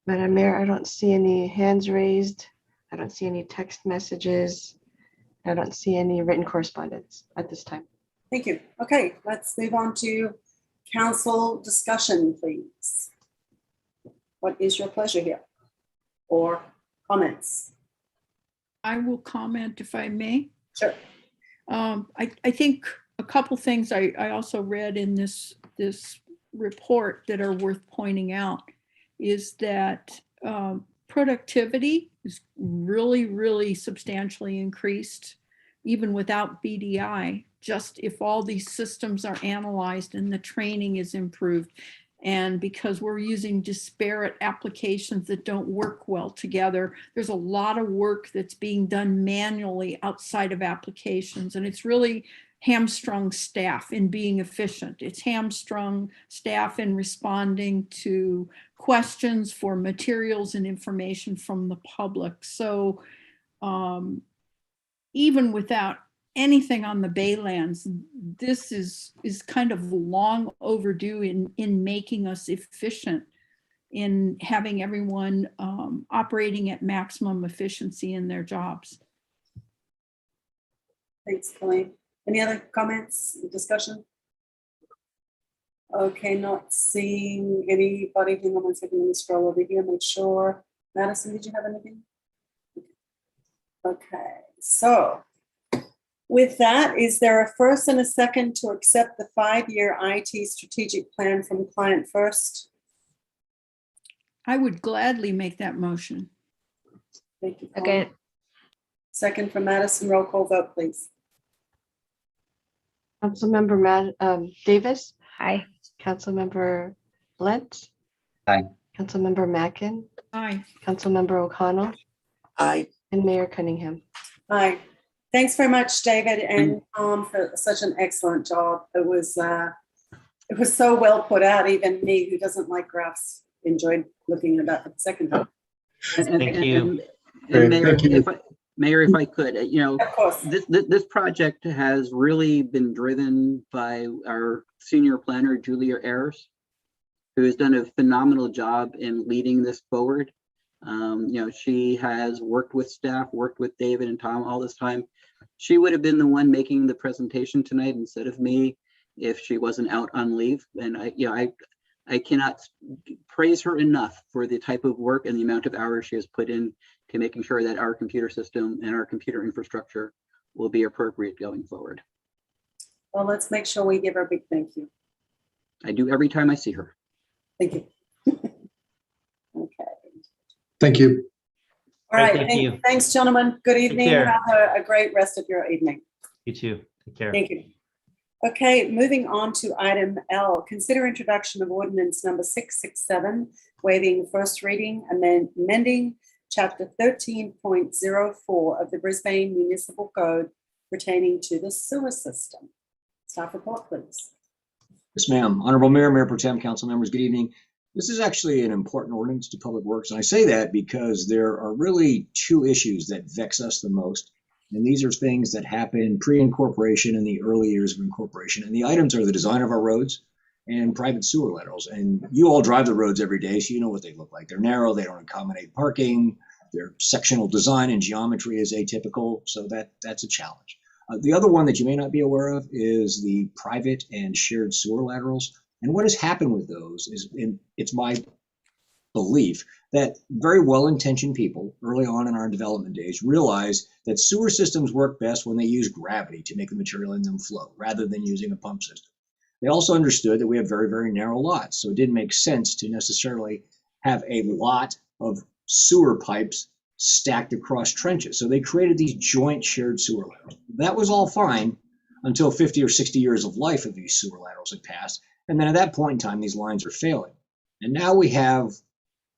Madam Mayor, I don't see any hands raised. I don't see any text messages. I don't see any written correspondence at this time. Thank you. Okay, let's move on to council discussion, please. What is your pleasure here? Or comments? I will comment if I may. Sure. I think a couple things I also read in this report that are worth pointing out is that productivity is really, really substantially increased, even without BDI, just if all these systems are analyzed and the training is improved. And because we're using disparate applications that don't work well together, there's a lot of work that's being done manually outside of applications. And it's really hamstrung staff in being efficient. It's hamstrung staff in responding to questions for materials and information from the public. So even without anything on the Baylands, this is kind of long overdue in making us efficient, in having everyone operating at maximum efficiency in their jobs. Thanks, Colleen. Any other comments, discussion? Okay, not seeing anybody. Hang on 1 second, let me scroll over here, make sure. Madison, did you have anything? Okay, so with that, is there a first and a second to accept the 5-year IT strategic plan from Client First? I would gladly make that motion. Thank you. Okay. Second from Madison, roll call vote, please. Councilmember Davis, Aye. Councilmember Lentz. Aye. Councilmember Mackin, Aye. Councilmember O'Connell, Aye. and Mayor Cunningham. Aye. Thanks very much, David and Tom, for such an excellent job. It was so well put out. Even me, who doesn't like graphs, enjoyed looking at that for the second time. Thank you. And Great, thank you. Mayor, if I could, Of course. this project has really been driven by our senior planner, Julia Ayers, who has done a phenomenal job in leading this forward. She has worked with staff, worked with David and Tom all this time. She would have been the one making the presentation tonight instead of me if she wasn't out on leave. And I cannot praise her enough for the type of work and the amount of hours she has put in to making sure that our computer system and our computer infrastructure will be appropriate going forward. Well, let's make sure we give her a big thank you. I do every time I see her. Thank you. Okay. Thank you. All right. Thank you. Thanks, gentlemen. Good evening. care. Have a great rest of your evening. You too. Take care. Thank you. Okay, moving on to item L, consider introduction of ordinance number 667, waiving first reading, amending Chapter 13.04 of the Brisbane Municipal Code pertaining to the sewer system. Staff report, please. Yes, ma'am. Honorable Mayor, Mayor Pro Tem, council members, good evening. This is actually an important ordinance to Public Works, and I say that because there are really two issues that vex us the most. And these are things that happen pre-incorporation and the early years of incorporation. And the items are the design of our roads and private sewer laterals. And you all drive the roads every day, so you know what they look like. They're narrow, they don't accommodate parking, their sectional design and geometry is atypical, so that's a challenge. The other one that you may not be aware of is the private and shared sewer laterals. And what has happened with those is, it's my belief that very well-intentioned people early on in our development days realized that sewer systems work best when they use gravity to make the material in them flow rather than using a pump system. They also understood that we have very, very narrow lots, so it didn't make sense to necessarily have a lot of sewer pipes stacked across trenches. So they created these joint shared sewer laterals. That was all fine until 50 or 60 years of life of these sewer laterals had passed. And then at that point in time, these lines are failing. And now we have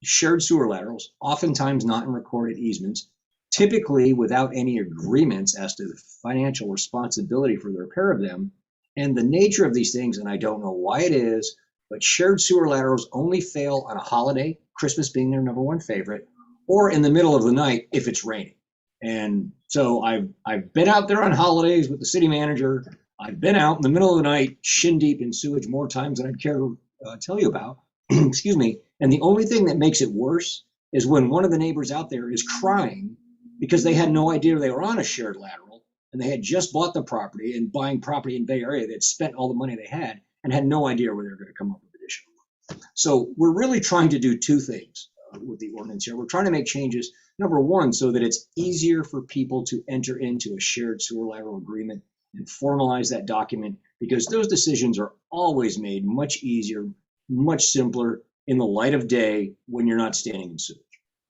shared sewer laterals, oftentimes not in recorded easements, typically without any agreements as to the financial responsibility for the repair of them. And the nature of these things, and I don't know why it is, but shared sewer laterals only fail on a holiday, Christmas being their number one favorite, or in the middle of the night if it's raining. And so I've been out there on holidays with the city manager. I've been out in the middle of the night, shin deep in sewage more times than I'd care to tell you about. Excuse me. And the only thing that makes it worse is when one of the neighbors out there is crying because they had no idea they were on a shared lateral and they had just bought the property, and buying property in Bay Area, they'd spent all the money they had and had no idea where they were going to come up with additional money. So we're really trying to do two things with the ordinance here. We're trying to make changes, number one, so that it's easier for people to enter into a shared sewer lateral agreement and formalize that document, because those decisions are always made much easier, much simpler in the light of day when you're not standing in sewage.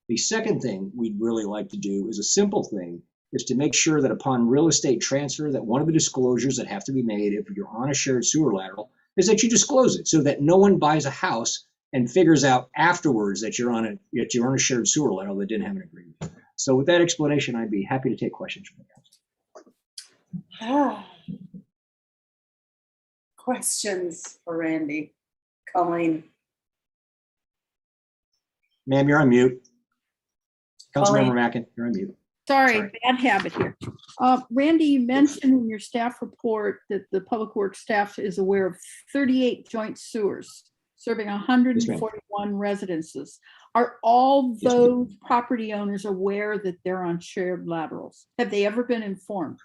The second thing we'd really like to do is a simple thing, is to make sure that upon real estate transfer, that one of the disclosures that have to be made if you're on a shared sewer lateral is that you disclose it, so that no one buys a house and figures out afterwards that you're on a shared sewer lateral that didn't have an agreement. So with that explanation, I'd be happy to take questions from the council. Questions for Randy? Colleen. Ma'am, you're on mute. Colleen. Councilmember Mackin, you're on mute. Sorry, bad habit here. Randy, you mentioned in your staff report that the Public Works staff is aware of 38 joint sewers serving 141 residences. Are all Yes, ma'am. those property owners aware that they're on shared laterals? Have they ever been informed?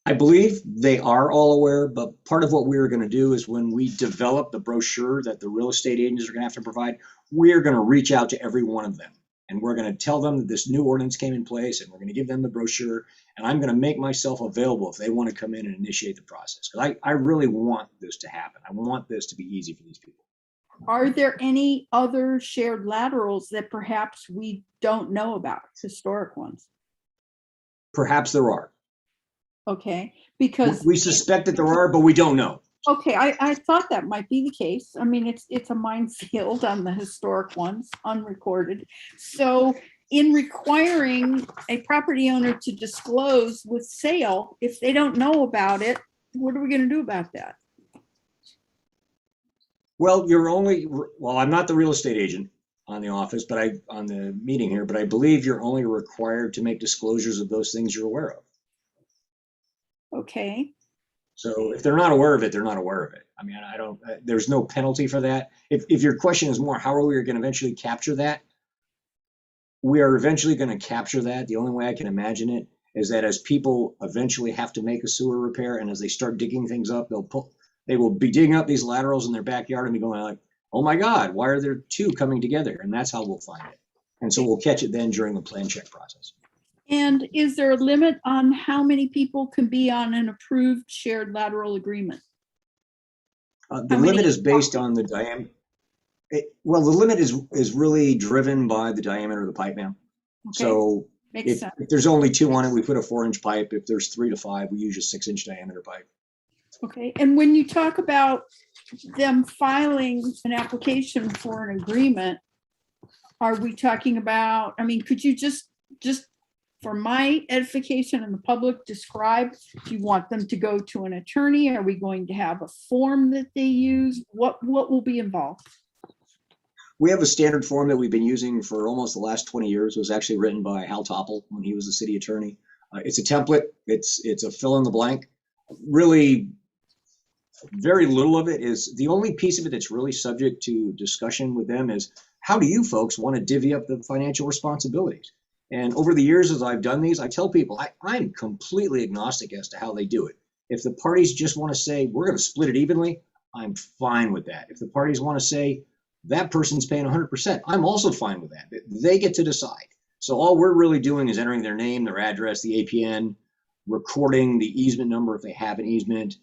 I believe they are all aware, but part of what we're going to do is when we develop the brochure that the real estate agents are going to have to provide, we're going to reach out to every one of them. And we're going to tell them that this new ordinance came in place, and we're going to give them the brochure, and I'm going to make myself available if they want to come in and initiate the process. Because I really want this to happen. I want this to be easy for these people. Are there any other shared laterals that perhaps we don't know about, historic ones? Perhaps there are. Okay, because We suspect that there are, but we don't know. okay, I thought that might be the case. I mean, it's a minefield on the historic ones, unrecorded. So in requiring a property owner to disclose with sale, if they don't know about it, what are we going to do about that? Well, I'm not the real estate agent on the office, but on the meeting here, but I believe you're only required to make disclosures of those things you're aware of. Okay. So if they're not aware of it, they're not aware of it. I mean, there's no penalty for that. If your question is more, how are we going to eventually capture that? We are eventually going to capture that. The only way I can imagine it is that as people eventually have to make a sewer repair, and as they start digging things up, they will be digging up these laterals in their backyard and be going like, oh my God, why are there two coming together? And that's how we'll find it. And so we'll catch it then during the plan check process. And is there a limit on how many people can be on an approved shared lateral agreement? The limit is based on the diameter. Well, the limit is really driven by the diameter of the pipe, ma'am. Okay. So Makes sense. if there's only two on it, we put a 4-inch pipe. If there's 3 to 5, we use a 6-inch diameter pipe. Okay, and when you talk about them filing an application for an agreement, are we talking about, I mean, could you just for my edification and the public, describe, do you want them to go to an attorney? Are we going to have a form that they use? What will be involved? We have a standard form that we've been using for almost the last 20 years. It was actually written by Hal Topple when he was the city attorney. It's a template. It's a fill in the blank. Really, very little of it is, the only piece of it that's really subject to discussion with them is, how do you folks want to divvy up the financial responsibilities? And over the years, as I've done these, I tell people I'm completely agnostic as to how they do it. If the parties just want to say, we're going to split it evenly, I'm fine with that. If the parties want to say, that person's paying 100%, I'm also fine with that. They get to decide. So all we're really doing is entering their name, their address, the APN, recording the easement number if they have an easement.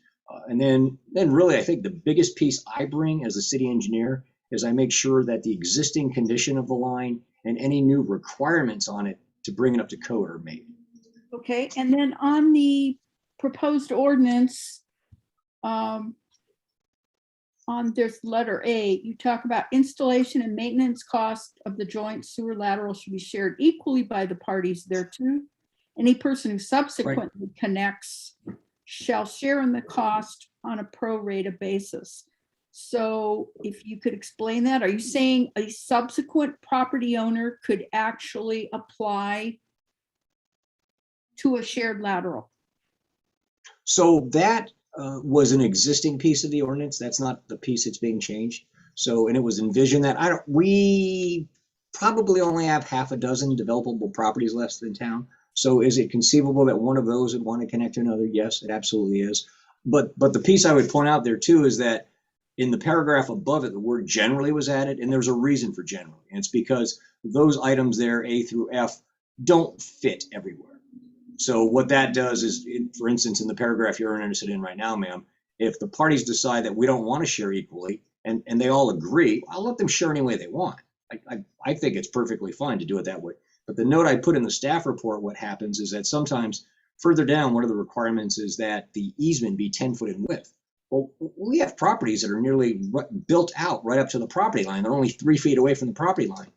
And then really, I think the biggest piece I bring as a city engineer is I make sure that the existing condition of the line and any new requirements on it to bring it up to code are made. Okay, and then on the proposed ordinance, on this letter A, you talk about installation and maintenance cost of the joint sewer lateral should be shared equally by the parties thereto. Any person who subsequently connects shall share in the cost on a pro rata basis. So if you could explain that, are you saying a subsequent property owner could actually apply to a shared lateral? So that was an existing piece of the ordinance. That's not the piece that's being changed. So, and it was envisioned that we probably only have half a dozen developable properties left in town. So is it conceivable that one of those would want to connect to another? Yes, it absolutely is. But the piece I would point out there too is that in the paragraph above it, the word generally was added, and there's a reason for generally. And it's because those items there, A through F, don't fit everywhere. So what that does is, for instance, in the paragraph you're interested in right now, ma'am, if the parties decide that we don't want to share equally and they all agree, I'll let them share any way they want. I think it's perfectly fine to do it that way. But the note I put in the staff report, what happens is that sometimes further down, one of the requirements is that the easement be 10 foot in width. Well, we have properties that are nearly built out right up to the property line. They're only 3 feet away from the property line.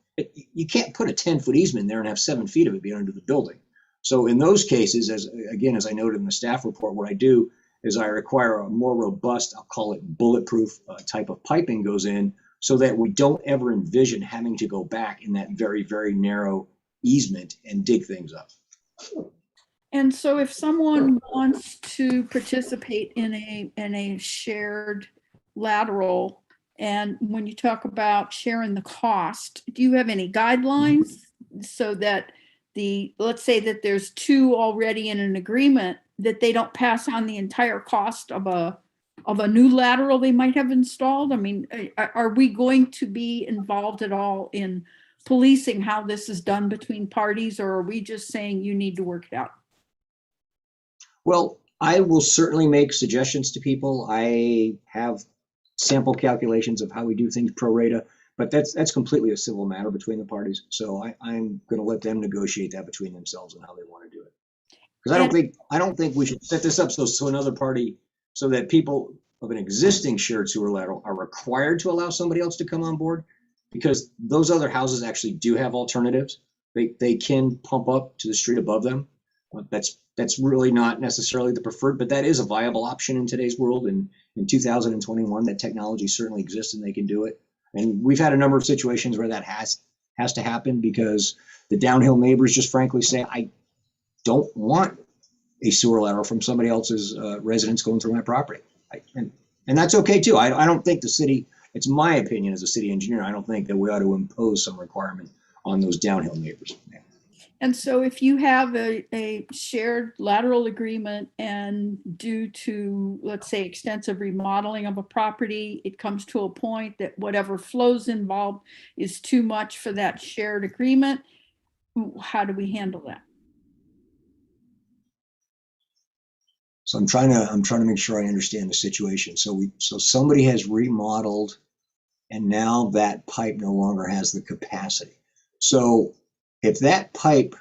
You can't put a 10-foot easement there and have 7 feet of it be under the building. So in those cases, as I noted in the staff report, what I do is I require a more robust, I'll call it bulletproof type of piping goes in so that we don't ever envision having to go back in that very, very narrow easement and dig things up. And so if someone wants to participate in a shared lateral, and when you talk about sharing the cost, do you have any guidelines so that let's say that there's two already in an agreement, that they don't pass on the entire cost of a new lateral they might have installed? I mean, are we going to be involved at all in policing how this is done between parties, or are we just saying you need to work it out? Well, I will certainly make suggestions to people. I have sample calculations of how we do things pro rata, but that's completely a civil matter between the parties. So I'm going to let them negotiate that between themselves and how they want to do it. Because I don't think we should set this up so another party, so that people of an existing shared sewer lateral are required to allow somebody else to come on board, because those other houses actually do have alternatives. They can pump up to the street above them. That's really not necessarily the preferred, but that is a viable option in today's world. And in 2021, that technology certainly exists and they can do it. And we've had a number of situations where that has to happen because the downhill neighbors just frankly say, I don't want a sewer lateral from somebody else's residence going through my property. And that's okay too. I don't think the city, it's my opinion as a city engineer, I don't think that we ought to impose some requirement on those downhill neighbors. And so if you have a shared lateral agreement and due to, let's say, extensive remodeling of a property, it comes to a point that whatever flows involved is too much for that shared agreement, how do we handle that? So I'm trying to make sure I understand the situation. So somebody has remodeled and now that pipe no longer has the capacity. So if that pipe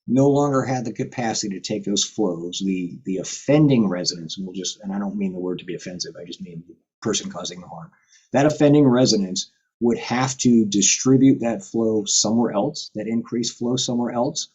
no longer had the capacity to take those flows, the offending residents, and I don't mean the word to be offensive, I just mean person causing the harm. That offending residence would have to distribute that flow somewhere else, that increased flow somewhere else,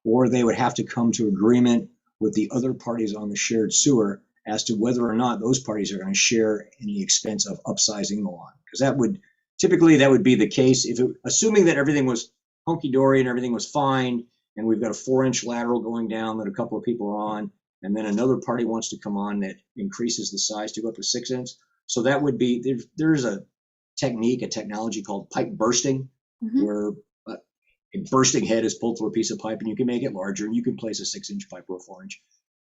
or they would have to come to agreement with the other parties on the shared sewer as to whether or not those parties are going to share in the expense of upsizing the line. Because that would be the case if assuming that everything was hunky-dory and everything was fine, and we've got a 4-inch lateral going down that a couple of people are on, and then another party wants to come on that increases the size to go up to 6 inch. So that would be, there's a technology called pipe bursting, where a bursting head is pulled through a piece of pipe and you can make it larger and you can place a 6-inch pipe or a 4-inch.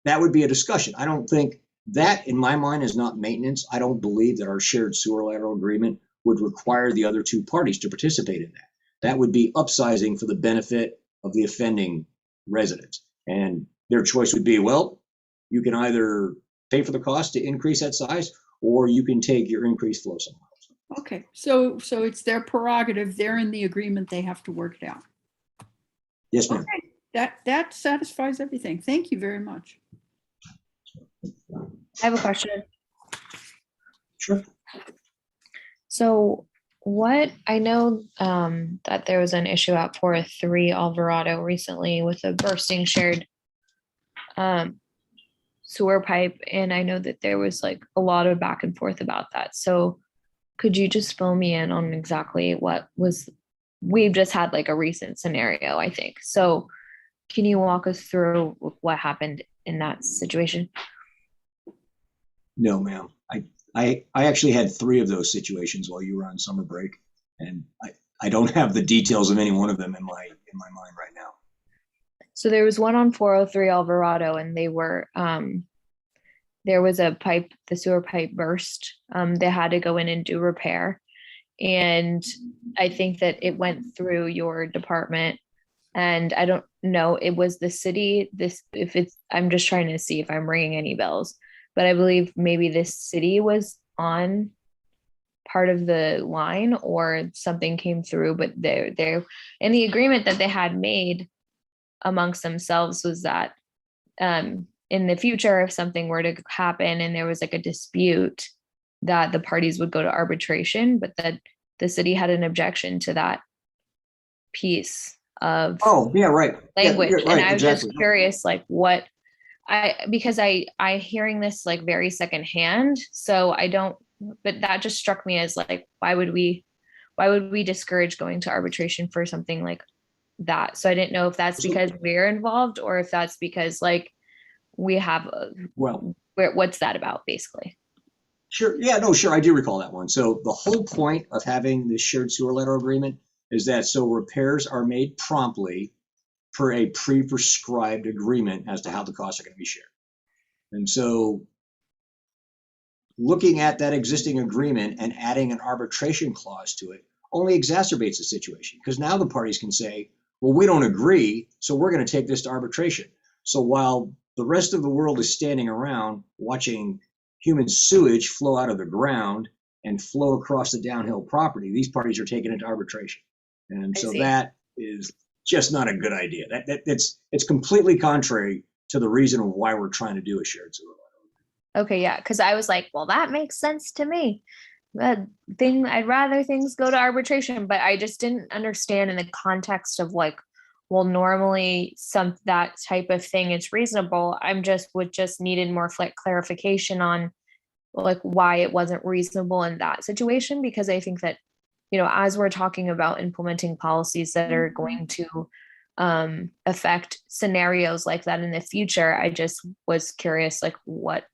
That would be a discussion. I don't think that, in my mind, is not maintenance. I don't believe that our shared sewer lateral agreement would require the other two parties to participate in that. That would be upsizing for the benefit of the offending residents. And their choice would be, well, you can either pay for the cost to increase that size, or you can take your increased flow somewhere else. Okay, so it's their prerogative. They're in the agreement. They have to work it out. Yes, ma'am. Okay, that satisfies everything. Thank you very much. I have a question. Sure. So I know that there was an issue at 403 Alvarado recently with a bursting shared sewer pipe. And I know that there was like a lot of back and forth about that. So could you just fill me in on exactly we've just had like a recent scenario, I think. So can you walk us through what happened in that situation? No, ma'am. I actually had 3 of those situations while you were on summer break, and I don't have the details of any one of them in my mind right now. So there was one on 403 Alvarado, and they were there was a pipe, the sewer pipe burst. They had to go in and do repair, and I think that it went through your department. And I don't know, it was the city. I'm just trying to see if I'm ringing any bells. But I believe maybe this city was on part of the line or something came through, but they're in the agreement that they had made amongst themselves was that in the future, if something were to happen and there was like a dispute, that the parties would go to arbitration, but that the city had an objection to that piece of language. Yeah, right, and I was exactly. just curious, like because I hearing this like very secondhand, so I don't, but that just struck me as like, why would we discourage going to arbitration for something like that? So I didn't know if that's because we're involved or if that's because like we have what's that about basically? Sure. Yeah, no, sure. I do recall that one. So the whole point of having the shared sewer lateral agreement is that so repairs are made promptly per a pre-prescribed agreement as to how the costs are going to be shared. And so looking at that existing agreement and adding an arbitration clause to it only exacerbates the situation, because now the parties can say, well, we don't agree, so we're going to take this to arbitration. So while the rest of the world is standing around watching human sewage flow out of the ground and flow across the downhill property, these parties are taking it to arbitration. And so that is just not a good idea. It's completely contrary to the reason why we're trying to do a shared sewer lateral. Okay, yeah, because I was like, well, that makes sense to me. I'd rather things go to arbitration, but I just didn't understand in the context of like, well, normally that type of thing is reasonable. Would just needed more clarification on like why it wasn't reasonable in that situation, because I think that, as we're talking about implementing policies that are going to affect scenarios like that in the future, I just was curious, like what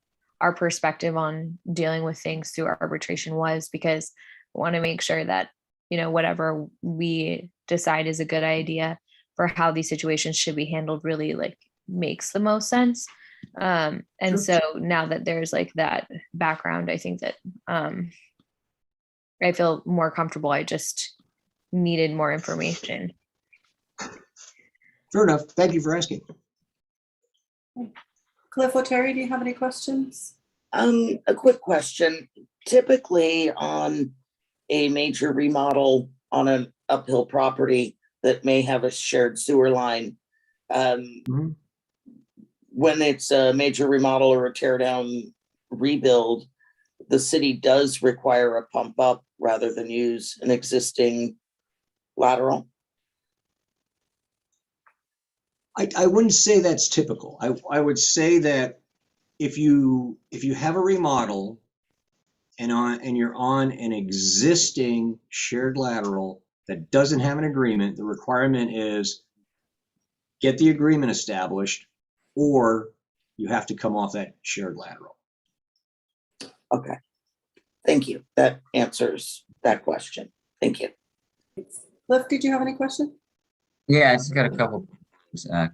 our perspective on dealing with things through arbitration was, because I want to make sure that, whatever we decide is a good idea for how these situations should be handled really like makes the most sense. And so now that there's like that background, I think that I feel more comfortable. I just needed more information. Fair enough. Thank you for asking. Cliff or Terry, do you have any questions? A quick question. Typically on a major remodel on an uphill property that may have a shared sewer line, when it's a major remodel or a tear down rebuild, the city does require a pump up rather than use an existing lateral? I wouldn't say that's typical. I would say that if you have a remodel and you're on an existing shared lateral that doesn't have an agreement, the requirement is get the agreement established, or you have to come off that shared lateral. Okay. Thank you. That answers that question. Thank you. Cliff, did you have any question? Yeah, I just got a couple,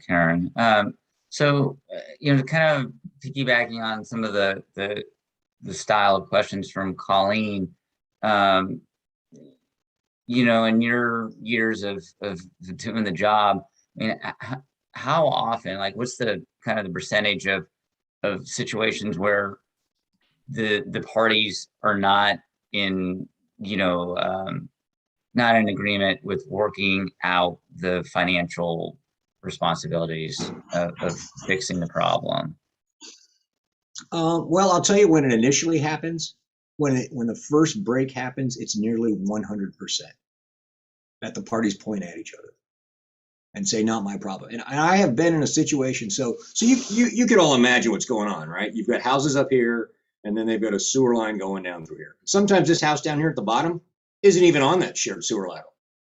Karen. So, kind of piggybacking on some of the style of questions from Colleen, in your years of doing the job, I mean, how often, like, what's the kind of the percentage of situations where the parties are not in, not in agreement with working out the financial responsibilities of fixing the problem? Well, I'll tell you when it initially happens. When the first break happens, it's nearly 100% that the parties point at each other and say, "Not my problem." And I have been in a situation. So you can all imagine what's going on, right? You've got houses up here, and then they've got a sewer line going down through here. Sometimes this house down here at the bottom isn't even on that shared sewer lateral,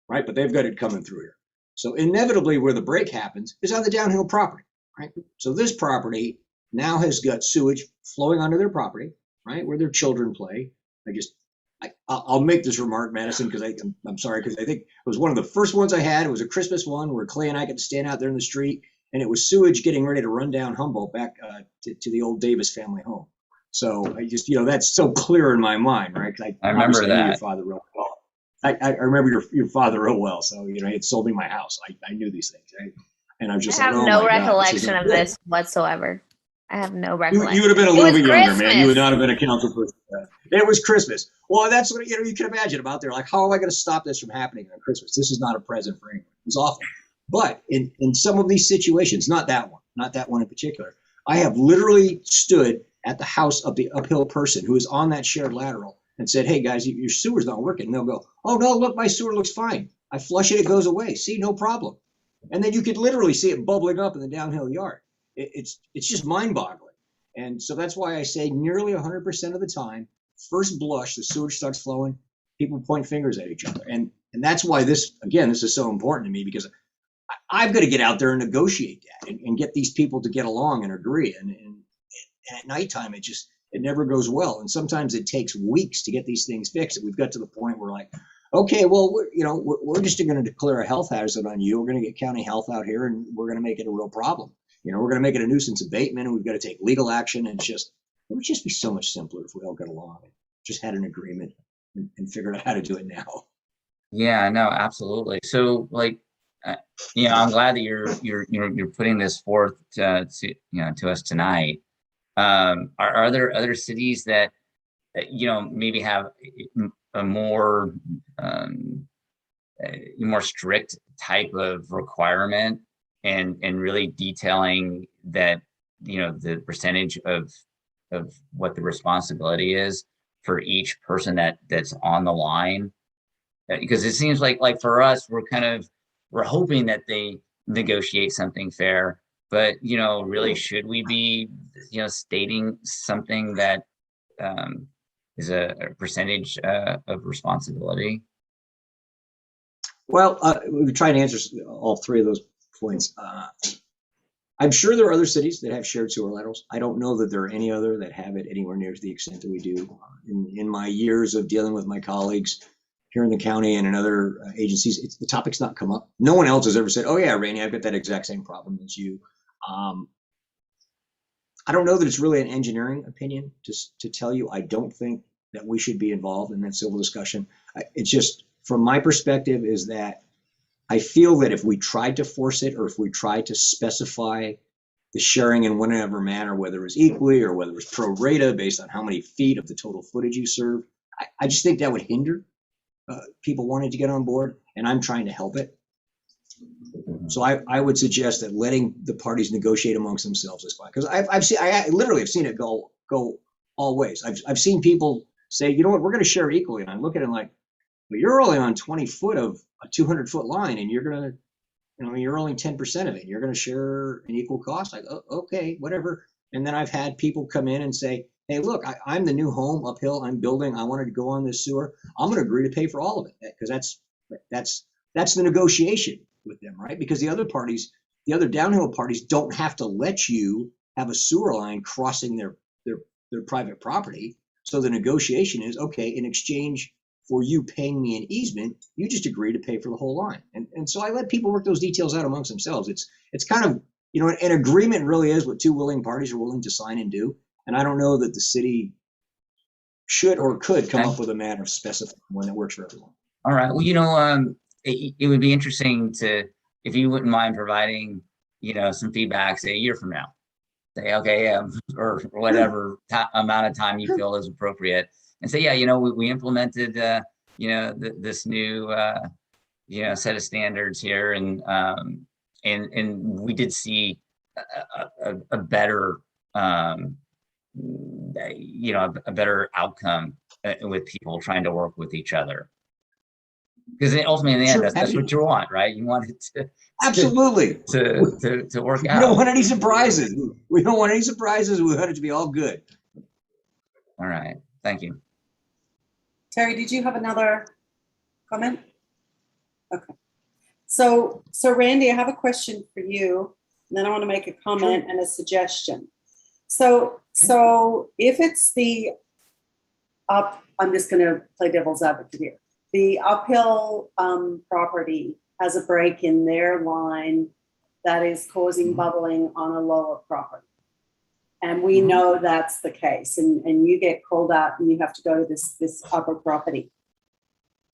right? But they've got it coming through here. So inevitably, where the break happens is on the downhill property, right? So this property now has got sewage flowing onto their property, right, where their children play. I'll make this remark, Madison, because I'm sorry, because I think it was one of the first ones I had. It was a Christmas one where Clay and I got to stand out there in the street, and it was sewage getting ready to run down Humboldt back to the old Davis family home. So I just, that's so clear in my mind, right? I remember that. Your father real well. I remember your father real well. So, he had sold me my house. I knew these things, right? And I'm just I have like, oh no my God, recollection of this whatsoever. I have no recollection. You would have been a little bit younger, Christmas. man. You would not have been a council person. It was Christmas. Well, that's what you can imagine about there. Like, how am I going to stop this from happening on Christmas? This is not a present for anyone. It was awful. But in some of these situations, not that one in particular, I have literally stood at the house of the uphill person who is on that shared lateral and said, "Hey guys, your sewer's not working." And they'll go, "Oh no, look, my sewer looks fine. I flush it, it goes away. See, no problem." And then you could literally see it bubbling up in the downhill yard. It's just mind-boggling. And so that's why I say nearly 100% of the time, first blush, the sewage starts flowing, people point fingers at each other. And that's why this is so important to me, because I've got to get out there and negotiate that and get these people to get along and agree. And at nighttime, it never goes well. And sometimes it takes weeks to get these things fixed. And we've got to the point where, like, okay, well, we're just going to declare a health hazard on you. We're going to get county health out here, and we're going to make it a real problem. We're going to make it a nuisance abatement, and we've got to take legal action. And it would just be so much simpler if we all got along and just had an agreement and figured out how to do it now. Yeah, no, absolutely. So, like, I'm glad that you're putting this forth to us tonight. Are there other cities that maybe have a more strict type of requirement and really detailing that the percentage of what the responsibility is for each person that's on the line? Because it seems like for us, we're hoping that they negotiate something fair, but really, should we be stating something that is a percentage of responsibility? Well, we try to answer all three of those points. I'm sure there are other cities that have shared sewer laterals. I don't know that there are any other that have it anywhere near to the extent that we do. In my years of dealing with my colleagues here in the county and in other agencies, the topic's not come up. No one else has ever said, "Oh yeah, Rainey, I've got that exact same problem as you." I don't know that it's really an engineering opinion to tell you. I don't think that we should be involved in that civil discussion. It's just, from my perspective, is that I feel that if we tried to force it, or if we tried to specify the sharing in whatever manner, whether it was equally or whether it was pro rata based on how many feet of the total footage you serve, I just think that would hinder people wanting to get on board, and I'm trying to help it. So I would suggest that letting the parties negotiate amongst themselves is fine, because I literally have seen it go all ways. I've seen people say, you know what, we're going to share equally. And I look at it like, well, you're only on 20 foot of a 200-foot line, and you're going to, you're only 10% of it. You're going to share an equal cost. Like, oh, okay, whatever. And then I've had people come in and say, hey, look, I'm the new home uphill. I'm building. I wanted to go on this sewer. I'm going to agree to pay for all of it, because that's the negotiation with them, right? Because the other parties, the other downhill parties, don't have to let you have a sewer line crossing their private property. So the negotiation is, okay, in exchange for you paying me an easement, you just agree to pay for the whole line. And so I let people work those details out amongst themselves. It's kind of, an agreement really is what two willing parties are willing to sign and do. And I don't know that the city should or could come up with a manner of specifying one that works for everyone. All right. Well, it would be interesting if you wouldn't mind providing, some feedback, say a year from now. Say, okay, or whatever amount of time you feel is appropriate, and say, yeah, we implemented, this new, set of standards here, and we did see a better, a better outcome with people trying to work with each other. Because ultimately, in the end, that's what you want, right? You want it to absolutely to work out. We don't want any surprises. We don't want any surprises. We want it to be all good. All right. Thank you. Terry, did you have another comment? Okay. So Randy, I have a question for you, and then I want to make a comment and a suggestion. So if it's the up, I'm just going to play devil's advocate here. The uphill property has a break in their line that is causing bubbling on a lower property. And we know that's the case. And you get called out and you have to go to this upper property.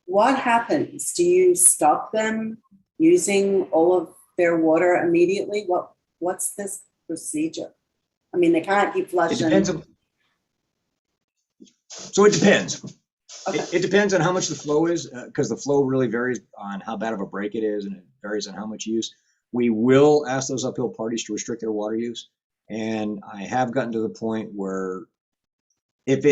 What happens? Do you stop them using all of their water immediately? What's this procedure? I mean, they can't keep flushing. It depends. So it depends. Okay. It depends on how much the flow is, because the flow really varies on how bad of a break it is, and it varies on how much use. We will ask those uphill parties to restrict their water use. And I have gotten to the point where if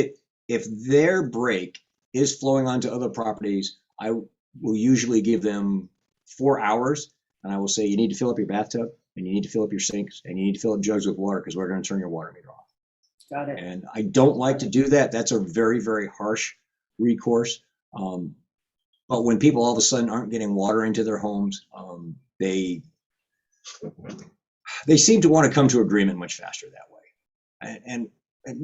their break is flowing onto other properties, I will usually give them 4 hours, and I will say, you need to fill up your bathtub, and you need to fill up your sinks, and you need to fill up jugs with water, because we're going to turn your water meter off. Got it. And I don't like to do that. That's a very, very harsh recourse. But when people all of a sudden aren't getting water into their homes, they seem to want to come to agreement much faster that way.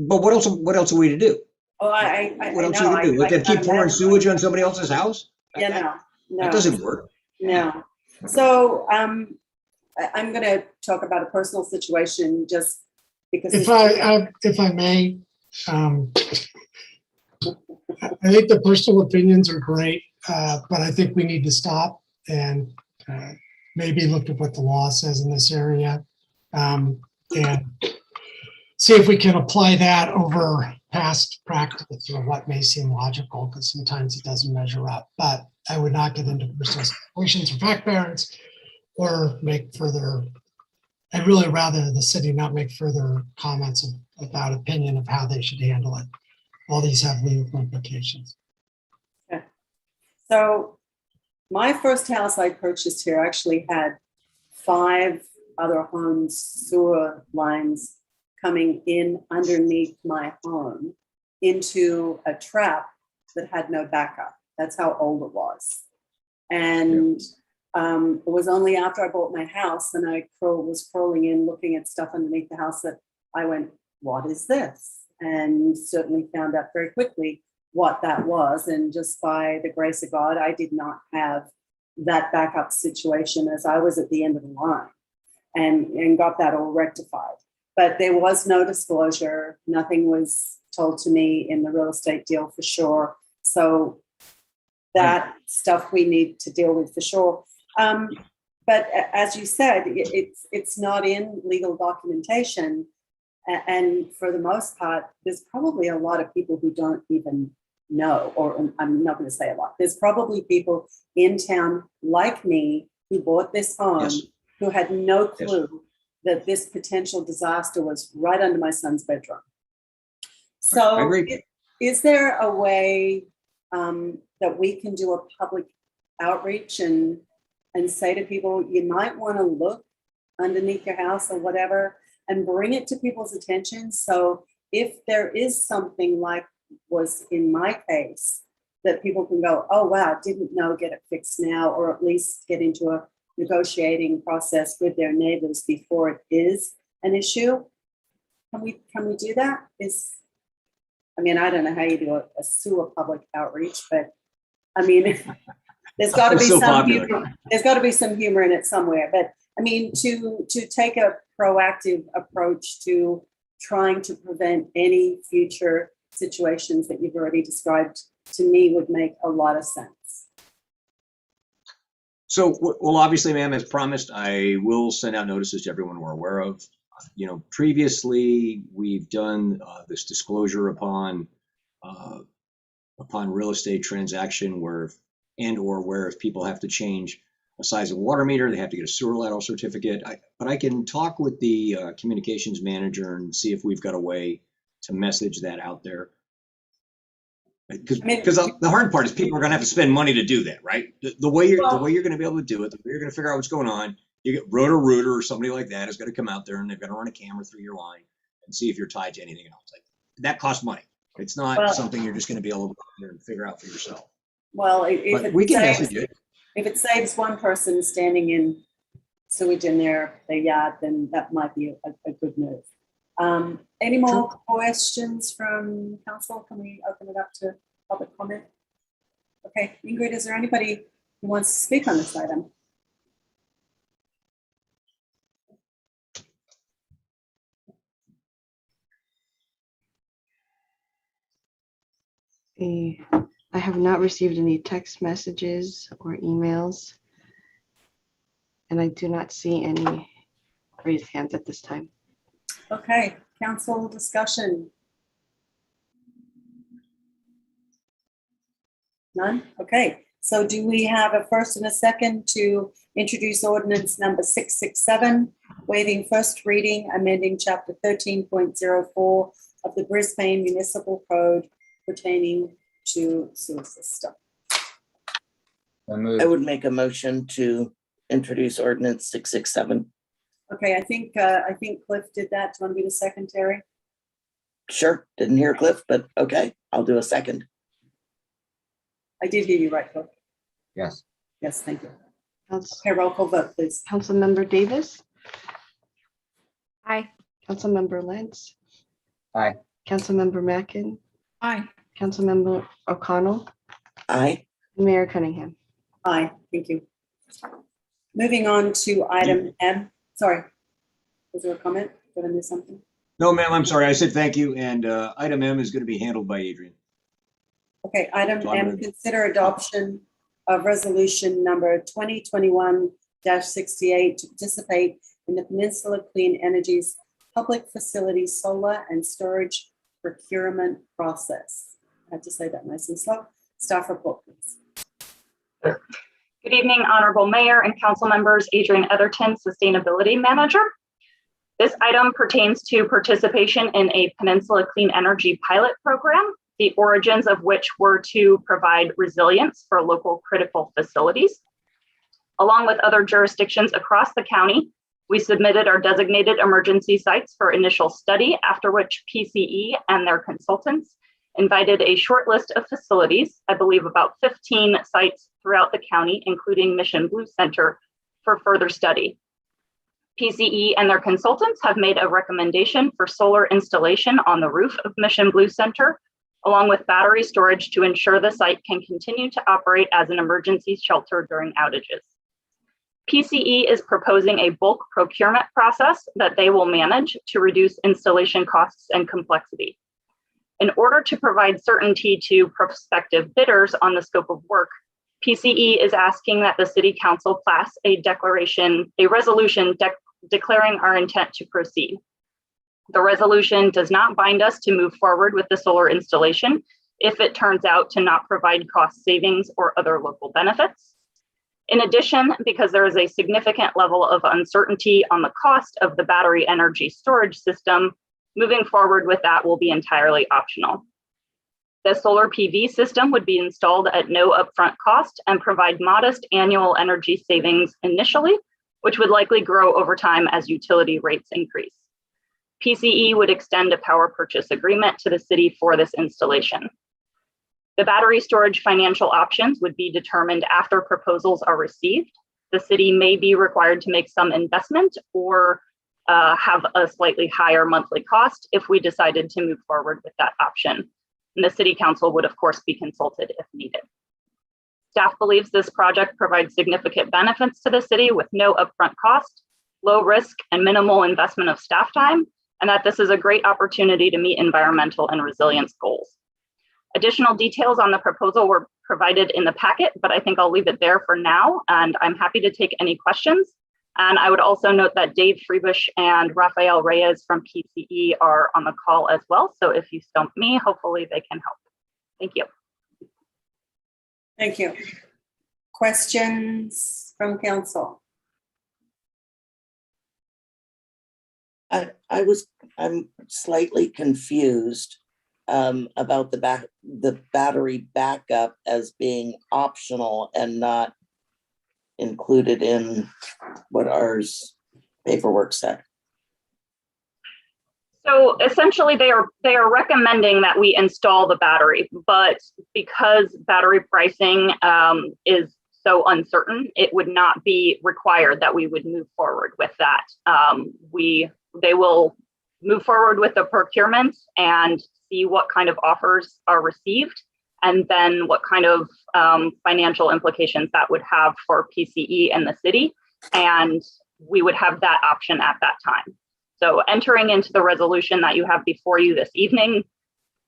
But what else are we to do? Oh, what else are we to do? Let them keep pouring sewage on somebody else's house? Yeah, no. That doesn't work. No. So I'm going to talk about a personal situation just because. If I may, I think the personal opinions are great, but I think we need to stop and maybe look at what the law says in this area, and see if we can apply that over past practice or what may seem logical, because sometimes it doesn't measure up. But I would not get into personal situations or fact parents or make further. I'd really rather the city not make further comments about opinion of how they should handle it. All these have legal implications. Okay. So my first house I purchased here actually had 5 other homes' sewer lines coming in underneath my home into a trap that had no backup. That's how old it was. And it was only after I bought my house and I was crawling in looking at stuff underneath the house that I went, what is this? And certainly found out very quickly what that was. And just by the grace of God, I did not have that backup situation as I was at the end of the line and got that all rectified. But there was no disclosure. Nothing was told to me in the real estate deal for sure. So that stuff we need to deal with for sure. But as you said, it's not in legal documentation. And for the most part, there's probably a lot of people who don't even know, or I'm not going to say a lot. There's probably people in town like me who bought this home, who had no clue that this potential disaster was right under my son's bedroom. So I agree. is there a way that we can do a public outreach and say to people, you might want to look underneath your house or whatever, and bring it to people's attention? So if there is something like was in my case, that people can go, oh, wow, didn't know, get it fixed now, or at least get into a negotiating process with their neighbors before it is an issue. Can we do that? I mean, I don't know how you do a sewer public outreach, but I mean, there's got to be So some popular. humor. There's got to be some humor in it somewhere. But I mean, to take a proactive approach to trying to prevent any future situations that you've already described, to me, would make a lot of sense. So, well, obviously, ma'am, as promised, I will send out notices to everyone we're aware of. You know, previously we've done this disclosure upon real estate transaction where if people have to change a size of water meter, they have to get a sewer lateral certificate. But I can talk with the communications manager and see if we've got a way to message that out there. Because the hard part is people are going to have to spend money to do that, right? The way you're going to be able to do it, the way you're going to figure out what's going on, you get Roto-Rooter or somebody like that is going to come out there and they're going to run a camera through your line and see if you're tied to anything else. Like, that costs money. It's not something you're just going to be able to go out there and figure out for yourself. Well, we can message it. If it saves one person standing in sewage in their yard, then that might be a good move. Any more questions from council? Can we open it up to public comment? Okay, Ingrid, is there anybody who wants to speak on this item? I have not received any text messages or emails, and I do not see any raised hands at this time. Okay, council discussion. None? Okay, so do we have a first and a second to introduce ordinance number 667, waiving first reading, amending chapter 13.04 of the Brisbane Municipal Code pertaining to sewer system? I would make a motion to introduce ordinance 667. Okay, I think Cliff did that. Do you want to be the secretary? Sure, didn't hear Cliff, but okay, I'll do a second. I did hear you right, Cliff. Yes. Yes, thank you. Council- Okay, roll call vote, please. Councilmember Davis, Aye. Councilmember Lentz, Aye. Councilmember Mackin, Aye. Councilmember O'Connell, Aye. and Mayor Cunningham. Aye, thank you. Moving on to item M. Sorry, was there a comment? Did I miss something? No, ma'am, I'm sorry. I said thank you. And item M is going to be handled by Adrian. Okay, item So I'm M, gonna- consider adoption of resolution number 2021-68 to participate in the Peninsula Clean Energy's public facility solar and storage procurement process. I have to say that nice and slow. Staff report, please. Good evening, Honorable Mayor and Council members. Adrian Etherton, Sustainability Manager. This item pertains to participation in a Peninsula Clean Energy pilot program, the origins of which were to provide resilience for local critical facilities. Along with other jurisdictions across the county, we submitted our designated emergency sites for initial study, after which PCE and their consultants invited a short list of facilities, I believe about 15 sites throughout the county, including Mission Blue Center, for further study. PCE and their consultants have made a recommendation for solar installation on the roof of Mission Blue Center, along with battery storage to ensure the site can continue to operate as an emergency shelter during outages. PCE is proposing a bulk procurement process that they will manage to reduce installation costs and complexity. In order to provide certainty to prospective bidders on the scope of work, PCE is asking that the City Council pass a resolution declaring our intent to proceed. The resolution does not bind us to move forward with the solar installation if it turns out to not provide cost savings or other local benefits. In addition, because there is a significant level of uncertainty on the cost of the battery energy storage system, Moving forward with that will be entirely optional. The solar PV system would be installed at no upfront cost and provide modest annual energy savings initially, which would likely grow over time as utility rates increase. PCE would extend a power purchase agreement to the city for this installation. The battery storage financial options would be determined after proposals are received. The city may be required to make some investment or have a slightly higher monthly cost if we decided to move forward with that option. And the city council would of course be consulted if needed. Staff believes this project provides significant benefits to the city with no upfront cost, low risk, and minimal investment of staff time, and that this is a great opportunity to meet environmental and resilience goals. Additional details on the proposal were provided in the packet, but I think I'll leave it there for now, and I'm happy to take any questions. And I would also note that Dave Freebush and Rafael Reyes from PCE are on the call as well, so if you stump me, hopefully they can help. Thank you. Thank you. Questions from council? I'm slightly confused about the battery backup as being optional and not included in what ours paperwork said. So essentially they are recommending that we install the battery, but because battery pricing is so uncertain, it would not be required that we would move forward with that. They will move forward with the procurement and see what kind of offers are received, and then what kind of financial implications that would have for PCE and the city. And we would have that option at that time. So entering into the resolution that you have before you this evening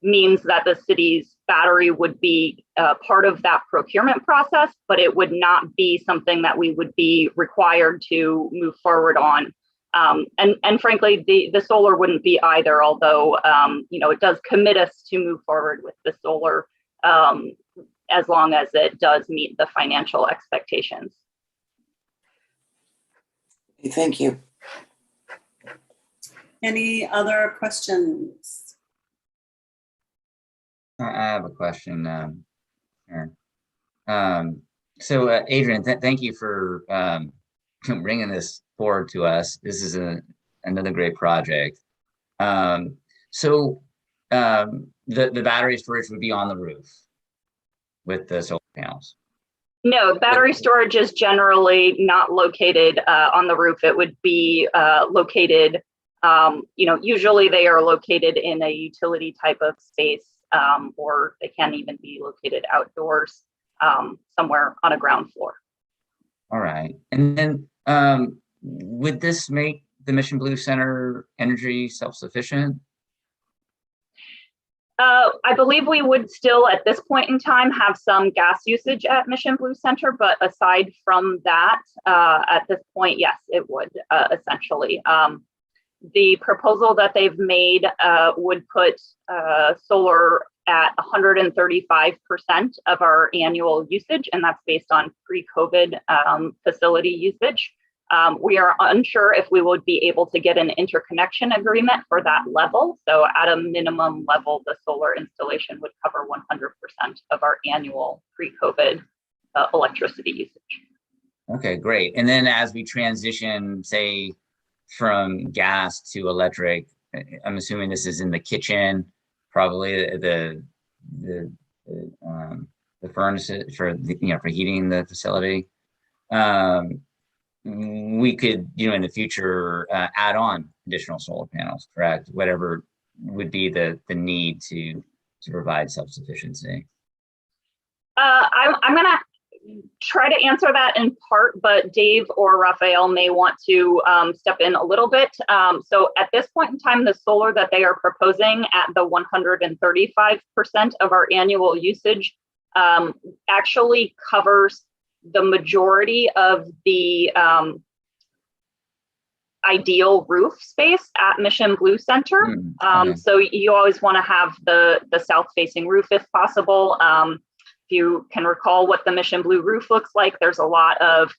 means that the city's battery would be part of that procurement process, but it would not be something that we would be required to move forward on. And frankly, the solar wouldn't be either, although it does commit us to move forward with the solar as long as it does meet the financial expectations. Thank you. Any other questions? I have a question. So Adrian, thank you for bringing this forward to us. This is another great project. So the battery storage would be on the roof with the solar panels? No, battery storage is generally not located on the roof. It would be located, usually they are located in a utility type of space, or they can even be located outdoors somewhere on a ground floor. All right. And then would this make the Mission Blue Center energy self-sufficient? I believe we would still, at this point in time, have some gas usage at Mission Blue Center, but aside from that, at this point, yes, it would essentially. The proposal that they've made would put solar at 135% of our annual usage, and that's based on pre-COVID facility usage. We are unsure if we would be able to get an interconnection agreement for that level. So at a minimum level, the solar installation would cover 100% of our annual pre-COVID electricity usage. Okay, great. And then as we transition, say, from gas to electric, I'm assuming this is in the kitchen, probably the furnaces for for heating the facility. We could, in the future, add on additional solar panels, correct? Whatever would be the need to provide self-sufficiency. I'm going to try to answer that in part, but Dave or Rafael may want to step in a little bit. So at this point in time, the solar that they are proposing at the 135% of our annual usage actually covers the majority of the ideal roof space at Mission Blue Center. So you always want to have the south-facing roof if possible. If you can recall what the Mission Blue roof looks like, there's a lot of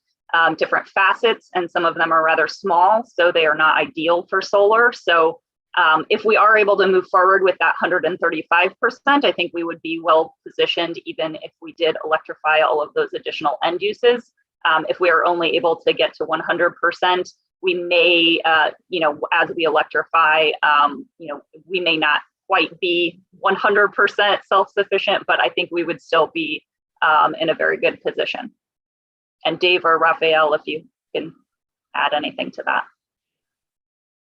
different facets, and some of them are rather small, so they are not ideal for solar. So If we are able to move forward with that 135%, I think we would be well positioned even if we did electrify all of those additional end uses. If we are only able to get to 100%, we may, as we electrify, we may not quite be 100% self-sufficient, but I think we would still be in a very good position. And Dave or Raphael, if you can add anything to that.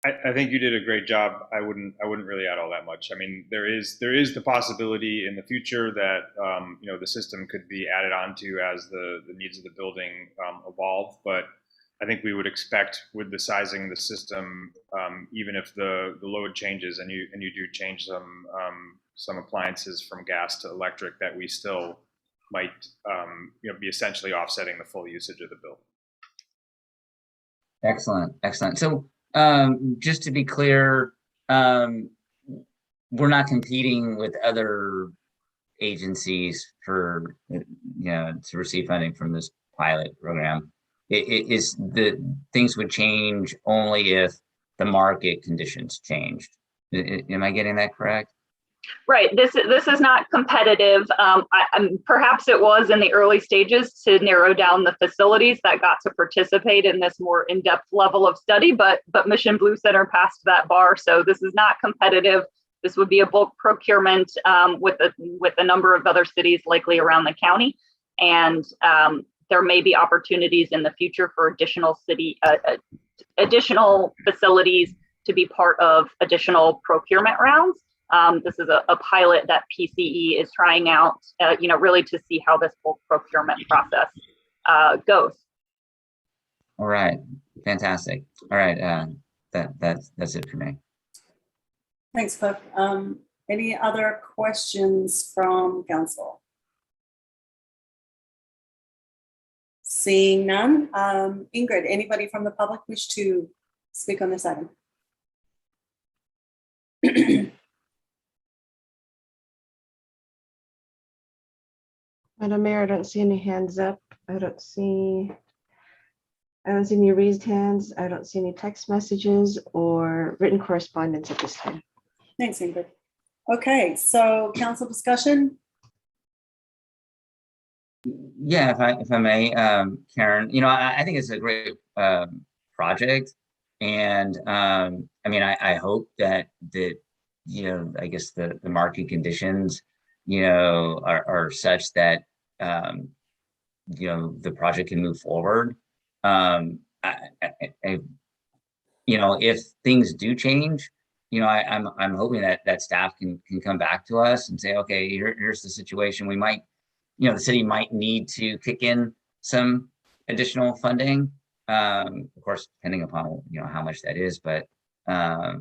I think you did a great job. I wouldn't really add all that much. I mean, there is the possibility in the future that the system could be added onto as the needs of the building evolve. But I think we would expect with the sizing of the system, even if the load changes and you do change some appliances from gas to electric, that we still might be essentially offsetting the full usage of the building. Excellent. So just to be clear, we're not competing with other agencies for to receive funding from this pilot program. It is the things would change only if the market conditions changed. Am I getting that correct? Right. This is not competitive. Perhaps it was in the early stages to narrow down the facilities that got to participate in this more in-depth level of study, but Mission Blue Center passed that bar. So this is not competitive. This would be a bulk procurement with a number of other cities likely around the county. And there may be opportunities in the future for additional facilities to be part of additional procurement rounds. This is a pilot that PCE is trying out, really to see how this bulk procurement process goes. All right, fantastic. All right, that's it for me. Thanks, Cliff. Any other questions from council? Seeing none. Ingrid, anybody from the public wish to speak on this item? Madam Mayor, I don't see any hands up. I don't see any raised hands. I don't see any text messages or written correspondence at this time. Thanks, Ingrid. Okay, so council discussion. Yeah, if I may, Karen, I think it's a great project, and I hope that I guess the market conditions are such that the project can move forward. If things do change, I'm hoping that staff can come back to us and say, okay, here's the situation. We might, the city might need to kick in some additional funding, of course, depending upon how much that is. But I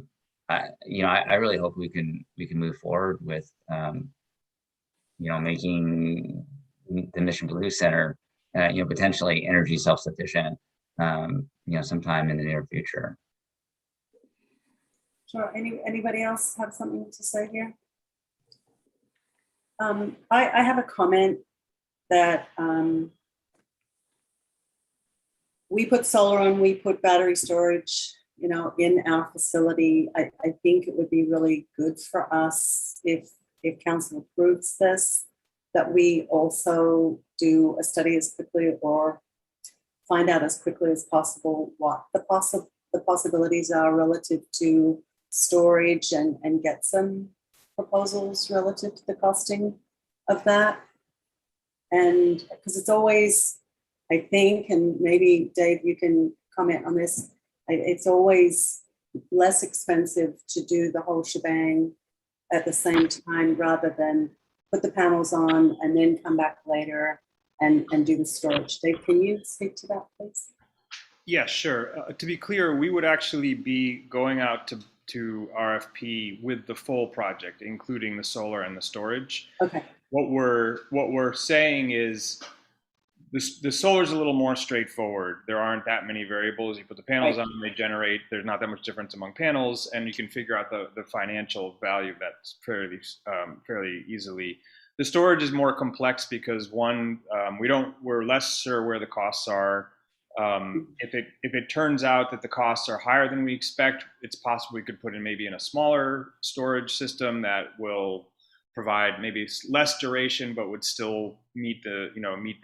really hope we can move forward with making the Mission Blue Center potentially energy self-sufficient sometime in the near future. Sure. Anybody else have something to say here? I have a comment that we put solar on, we put battery storage, in our facility. I think it would be really good for us if council approves this, that we also do a study as quickly or find out as quickly as possible what the possibilities are relative to storage and get some proposals relative to the costing of that. And because it's always, I think, and maybe Dave, you can comment on this, it's always less expensive to do the whole shebang at the same time rather than put the panels on and then come back later and do the storage. Dave, can you speak to that, please? Yeah, sure. To be clear, we would actually be going out to RFP with the full project, including the solar and the storage. Okay. What we're saying is the solar is a little more straightforward. There aren't that many variables. You put the panels on, they generate. There's not that much difference among panels, and you can figure out the financial value of that fairly easily. The storage is more complex because we're less sure where the costs are. If it turns out that the costs are higher than we expect, it's possible we could put in maybe in a smaller storage system that will provide maybe less duration, but would still meet the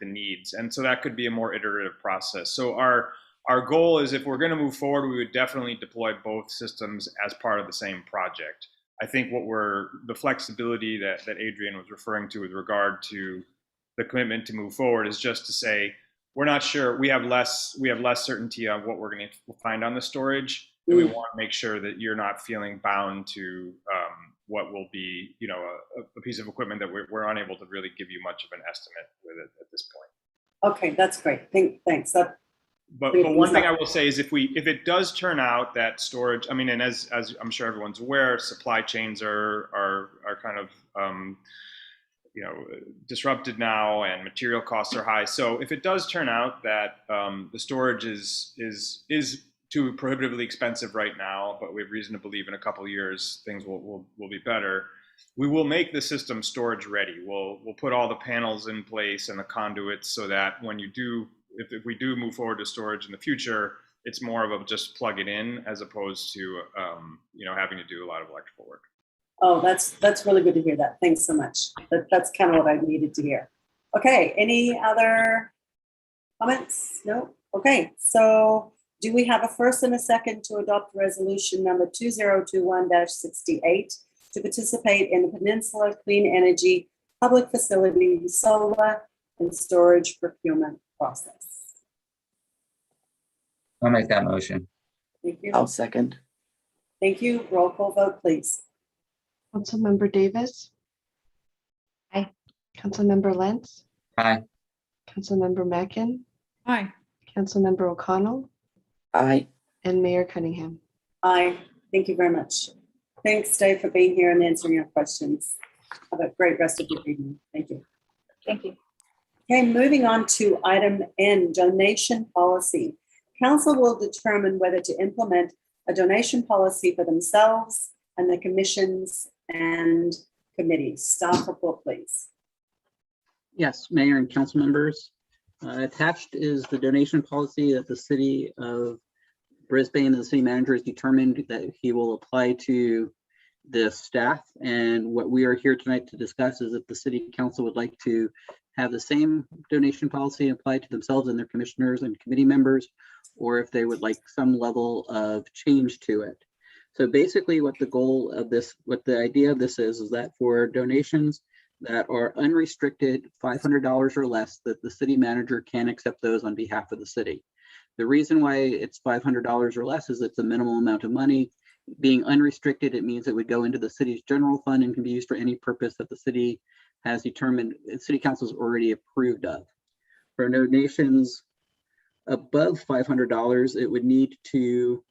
needs. And so that could be a more iterative process. So our goal is, if we're going to move forward, we would definitely deploy both systems as part of the same project. I think the flexibility that Adrian was referring to with regard to the commitment to move forward is just to say, we're not sure. We have less certainty on what we're going to find on the storage, and we want to make sure that you're not feeling bound to what will be, a piece of equipment that we're unable to really give you much of an estimate with it at this point. Okay, that's great. Thanks. But one thing I will say is, if it does turn out that storage, and as I'm sure everyone's aware, supply chains are kind of disrupted now, and material costs are high. So if it does turn out that the storage is too prohibitively expensive right now, but we have reason to believe in a couple of years things will be better, we will make the system storage ready. We'll put all the panels in place and the conduits, so that when if we do move forward to storage in the future, it's more of a just plug it in, as opposed to having to do a lot of electrical work. Oh, that's really good to hear that. Thanks so much. That's kind of what I needed to hear. Okay, any other comments? No? Okay, so do we have a first and a second to adopt resolution number 2021-68 to participate in the Peninsula Clean Energy Public Facility Solar and Storage Procurement Process? I'll make that motion. Thank you. I'll second. Thank you. Roll call vote, please. Councilmember Davis. Aye. Councilmember Lentz. Aye. Councilmember Mackin. Aye. Councilmember O'Connell. Aye. And Mayor Cunningham. Aye. Thank you very much. Thanks, Dave, for being here and answering our questions. Have a great rest of your evening. Thank you. Thank you. Okay, moving on to item N, donation policy. Council will determine whether to implement a donation policy for themselves and the commissions and committees. Staff report, please. Yes, Mayor and council members. Attached is the donation policy that the city of Brisbane and the city manager has determined that he will apply to the staff. And what we are here tonight to discuss is if the city council would like to have the same donation policy applied to themselves and their commissioners and committee members, or if they would like some level of change to it. So basically what the idea of this is that for donations that are unrestricted, $500 or less, that the city manager can accept those on behalf of the city. The reason why it's $500 or less is it's a minimal amount of money. Being unrestricted, it means it would go into the city's general fund and can be used for any purpose that the city has determined, the city council is already approved of. For donations above $500, it would need to,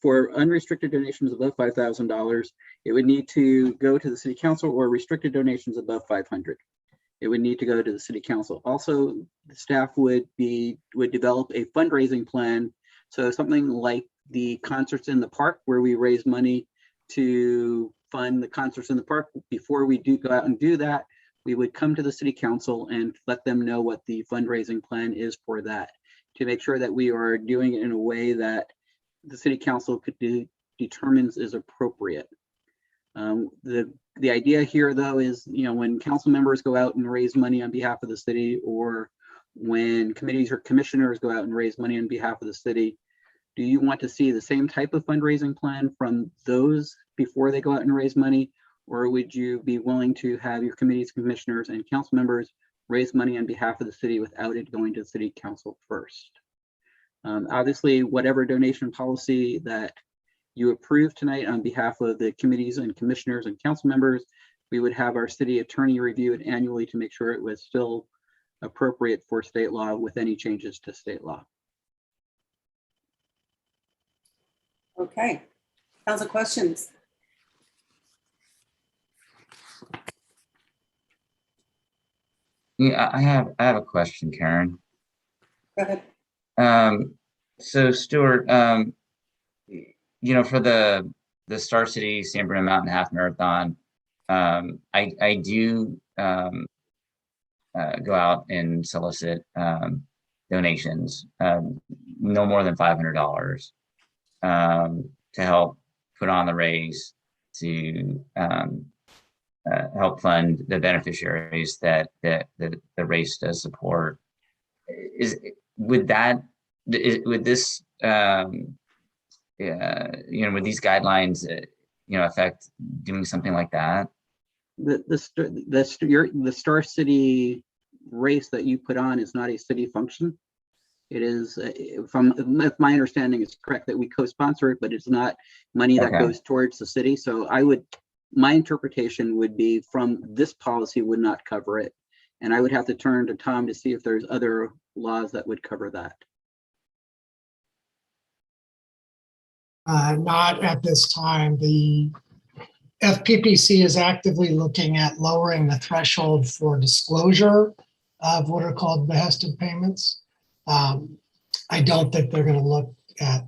for unrestricted donations above $5,000, it would need to go to the city council, or restricted donations above 500. It would need to go to the city council. Also, the staff would develop a fundraising plan. So something like the concerts in the park, where we raise money to fund the concerts in the park. Before we do go out and do that, we would come to the city council and let them know what the fundraising plan is for that, to make sure that we are doing it in a way that the city council determines is appropriate. The idea here, though, is, when council members go out and raise money on behalf of the city, or when committees or commissioners go out and raise money on behalf of the city, do you want to see the same type of fundraising plan from those before they go out and raise money? Or would you be willing to have your committees, commissioners, and council members raise money on behalf of the city without it going to the city council first? Obviously, whatever donation policy that you approve tonight on behalf of the committees and commissioners and council members, we would have our city attorney review it annually to make sure it was still appropriate for state law with any changes to state law. Okay, council questions? Yeah, I have a question, Karen. Go ahead. So Stuart, for the Star City San Bruno Mountain Half Marathon, I do go out and solicit donations, no more than $500, to help put on the race, to help fund the beneficiaries that the race does support. Would this would these guidelines affect doing something like that? The Star City race that you put on is not a city function. It is, if my understanding is correct, that we co-sponsor it, but it's not money that goes towards the city. So my interpretation would be from this policy would not cover it. And I would have to turn to Tom to see if there's other laws that would cover that. Not at this time. The FPPC is actively looking at lowering the threshold for disclosure of what are called behested payments. I don't think they're going to look at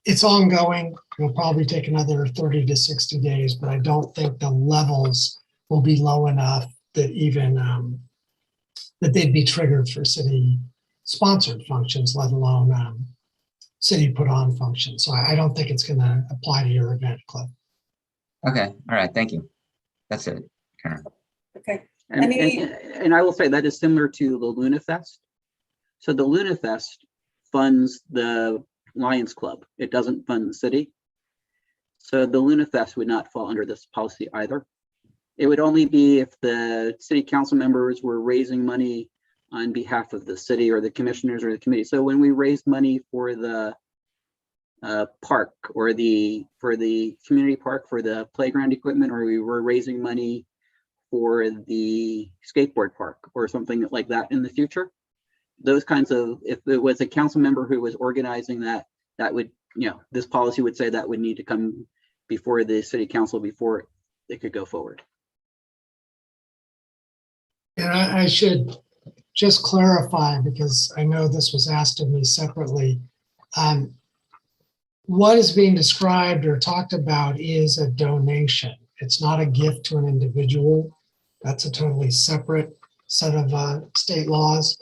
it's ongoing. It'll probably take another 30 to 60 days, but I don't think the levels will be low enough that even that they'd be triggered for city sponsored functions, let alone city put on functions. So I don't think it's going to apply to your event, Cliff. Okay. All right. Thank you. That's it, Karen. Okay. And I will say that is similar to the Luna Fest. So the Luna Fest funds the Lions Club. It doesn't fund the city. So the Luna Fest would not fall under this policy either. It would only be if the city council members were raising money on behalf of the city or the commissioners or the committee. So when we raised money for the park or for the community park for the playground equipment, or we were raising money for the skateboard park or something like that in the future, those kinds of, if it was a council member who was organizing that would, this policy would say that would need to come before the city council before it could go forward. And I should just clarify, because I know this was asked of me separately. What is being described or talked about is a donation. It's not a gift to an individual. That's a totally separate set of state laws.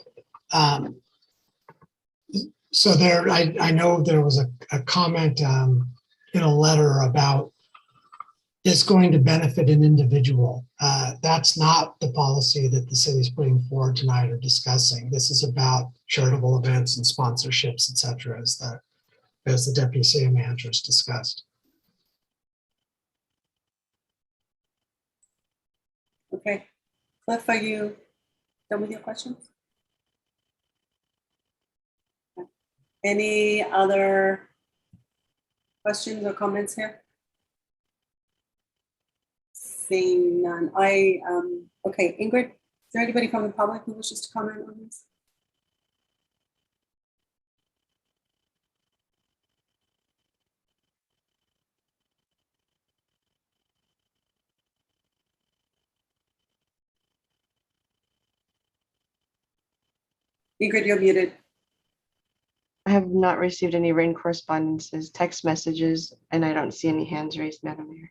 So there, I know there was a comment in a letter about it's going to benefit an individual. That's not the policy that the city is putting forward tonight or discussing. This is about charitable events and sponsorships, et cetera, as the deputy city managers discussed. Okay. Cliff, are you done with your questions? Okay. Any other questions or comments here? Seeing none. Okay, Ingrid, is there anybody from the public who wishes to comment on this? Ingrid, you're muted. I have not received any written correspondences, text messages, and I don't see any hands raised, Madam Mayor.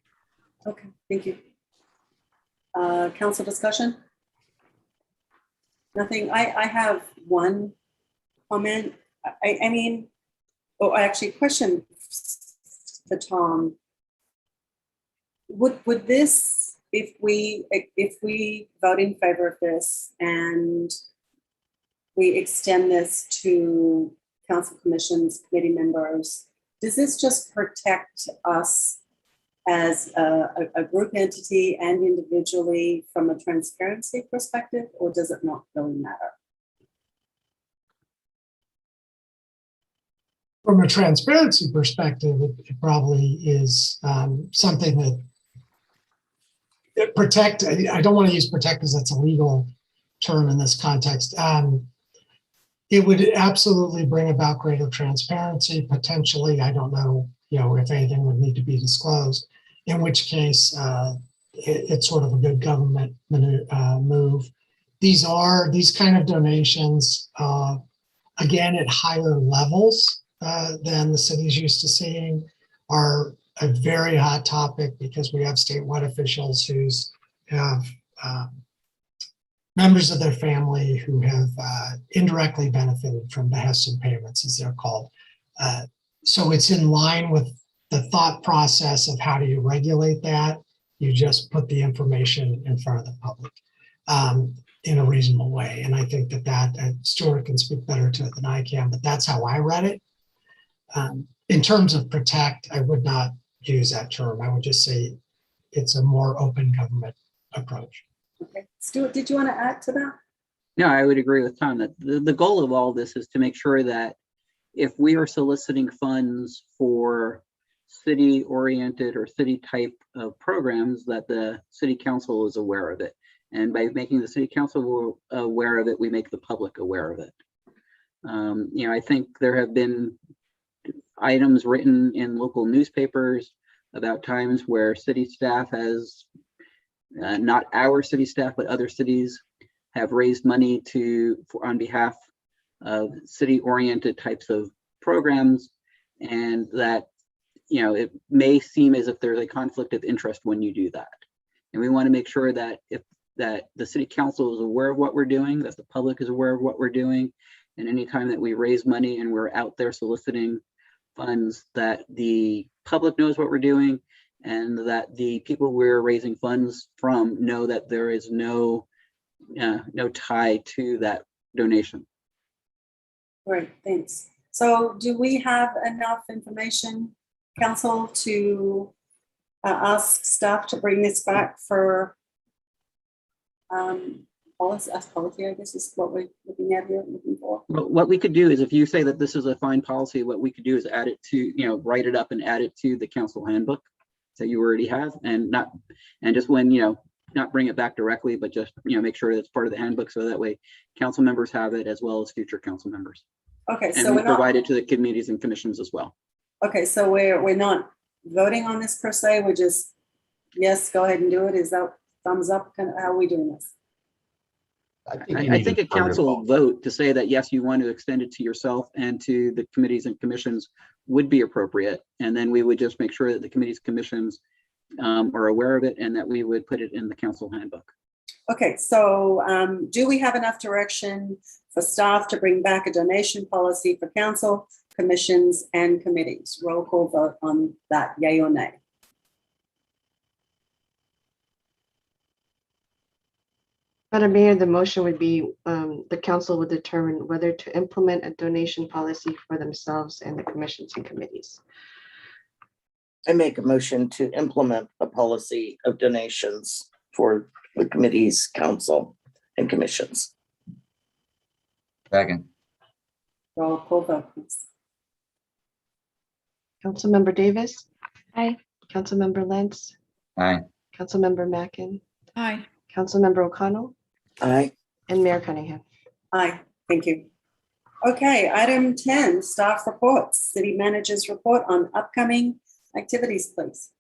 Okay, thank you. Council discussion? Nothing. I have one comment. I mean, actually, question for Tom. Would this, if we vote in favor of this and we extend this to council commissions, committee members, does this just protect us as a group entity and individually from a transparency perspective, or does it not really matter? From a transparency perspective, it probably is something that protect. I don't want to use protect because that's a legal term in this context. It would absolutely bring about greater transparency. Potentially, I don't know, if anything would need to be disclosed. In which case, it's sort of a good government move. These kind of donations, again, at higher levels than the city's used to seeing, are a very hot topic because we have statewide officials who have members of their family who have indirectly benefited from behests and payments, as they're called. So it's in line with the thought process of how do you regulate that? You just put the information in front of the public in a reasonable way. And I think that Stuart can speak better to it than I can, but that's how I read it. In terms of protect, I would not use that term. I would just say it's a more open government approach. Okay, Stuart, did you want to add to that? No, I would agree with Tom that the goal of all this is to make sure that if we are soliciting funds for city-oriented or city type of programs, that the city council is aware of it. And by making the city council aware of it, we make the public aware of it. I think there have been items written in local newspapers about times where city staff has, not our city staff, but other cities have raised money on behalf of city-oriented types of programs, and that it may seem as if there's a conflict of interest when you do that. And we want to make sure that that the city council is aware of what we're doing, that the public is aware of what we're doing, and anytime that we raise money and we're out there soliciting funds, that the public knows what we're doing, and that the people we're raising funds from know that there is no tie to that donation. Great, thanks. So do we have enough information, council, to ask staff to bring this back for policy, I guess is what we're looking at here, looking for? Well, what we could do is, if you say that this is a fine policy, what we could do is add it to, write it up and add it to the council handbook that you already have, and just when, not bring it back directly, but just, make sure it's part of the handbook, so that way council members have it as well as future council members. Okay, And so we provide it to the committees and commissions as well. Okay, so we're not voting on this per se, we're just, yes, go ahead and do it. Is that thumbs up? How are we doing this? I think a council vote to say that, yes, you want to extend it to yourself and to the committees and commissions would be appropriate. And then we would just make sure that the committees, commissions are aware of it, and that we would put it in the council handbook. Okay, so do we have enough direction for staff to bring back a donation policy for council, commissions, and committees? Roll call vote on that, yay or nay? Madam Mayor, the motion would be the council would determine whether to implement a donation policy for themselves and the commissions and committees. I make a motion to implement a policy of donations for the committees, council, and commissions. Second. Roll call vote, please. Councilmember Davis, Aye. Councilmember Lentz, Aye. Councilmember Mackin, Aye. Councilmember O'Connell, Aye. and Mayor Cunningham. Aye, thank you. Okay, item 10, staff reports. City manager's report on upcoming activities, please.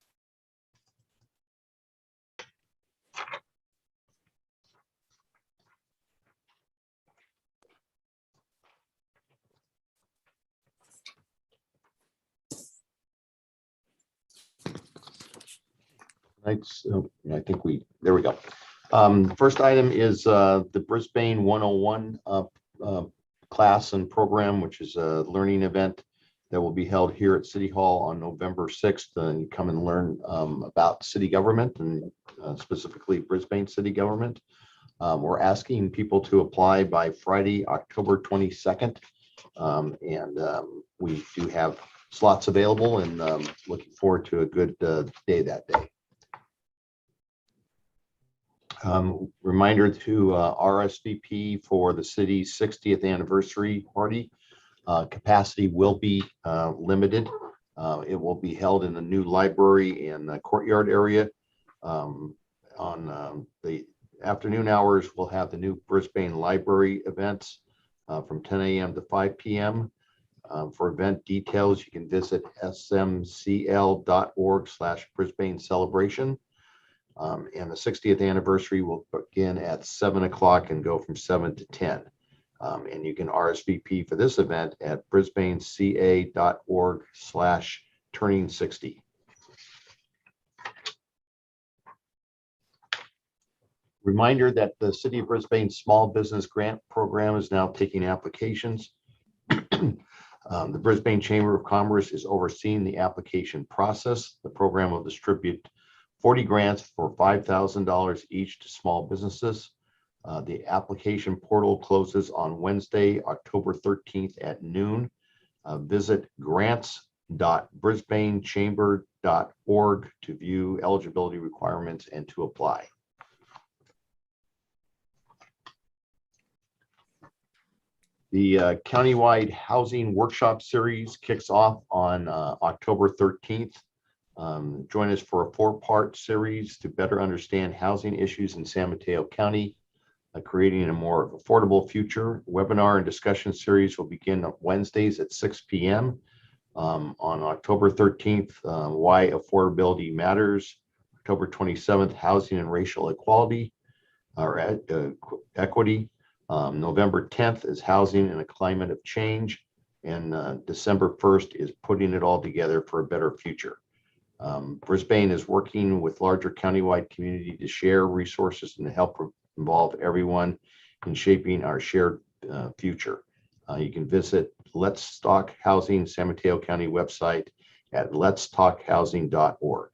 I think there we go. First item is the Brisbane 101 class and program, which is a learning event that will be held here at City Hall on November 6th. And come and learn about city government, and specifically Brisbane city government. We're asking people to apply by Friday, October 22nd. We do have slots available, and looking forward to a good day that day. Reminder to RSVP for the city's 60th anniversary party. Capacity will be limited. It will be held in the new library and courtyard area. On the afternoon hours, we'll have the new Brisbane Library events from 10 a.m. to 5 p.m. For event details, you can visit smcl.org/Brisbane Celebration. And the 60th anniversary will begin at 7 o'clock and go from 7 to 10. And you can RSVP for this event at brisbaneca.org/turning60. Reminder that the City of Brisbane Small Business Grant Program is now taking applications. The Brisbane Chamber of Commerce is overseeing the application process. The program will distribute 40 grants for $5,000 each to small businesses. The application portal closes on Wednesday, October 13th at noon. Visit grants.brisbanechamber.org to view eligibility requirements and to apply. The countywide housing workshop series kicks off on October 13th. Join us for a 4-part series to better understand housing issues in San Mateo County, creating a more affordable future. Webinar and discussion series will begin on Wednesdays at 6 p.m. On October 13th, Why Affordability Matters. October 27th, Housing and Racial Equality or Equity. November 10th is Housing in a Climate of Change. And December 1st is Putting It All Together for a Better Future. Brisbane is working with larger countywide community to share resources and to help involve everyone in shaping our shared future. You can visit Let's Talk Housing San Mateo County website at letstalkhousing.org.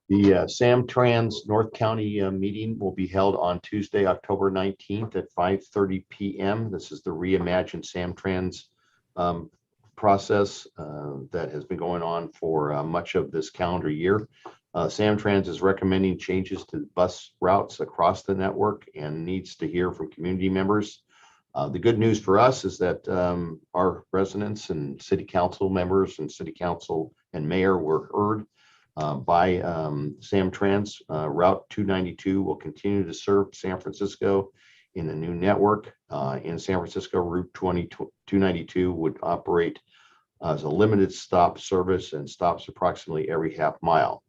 The SamTrans North County meeting will be held on Tuesday, October 19th at 5:30 p.m. This is the Reimagine SamTrans process that has been going on for much of this calendar year. SamTrans is recommending changes to bus routes across the network and needs to hear from community members. The good news for us is that our residents and city council members and city council and mayor were heard by SamTrans. Route 292 will continue to serve San Francisco in the new network. In San Francisco, Route 292 would operate as a limited stop service and stops approximately every half mile.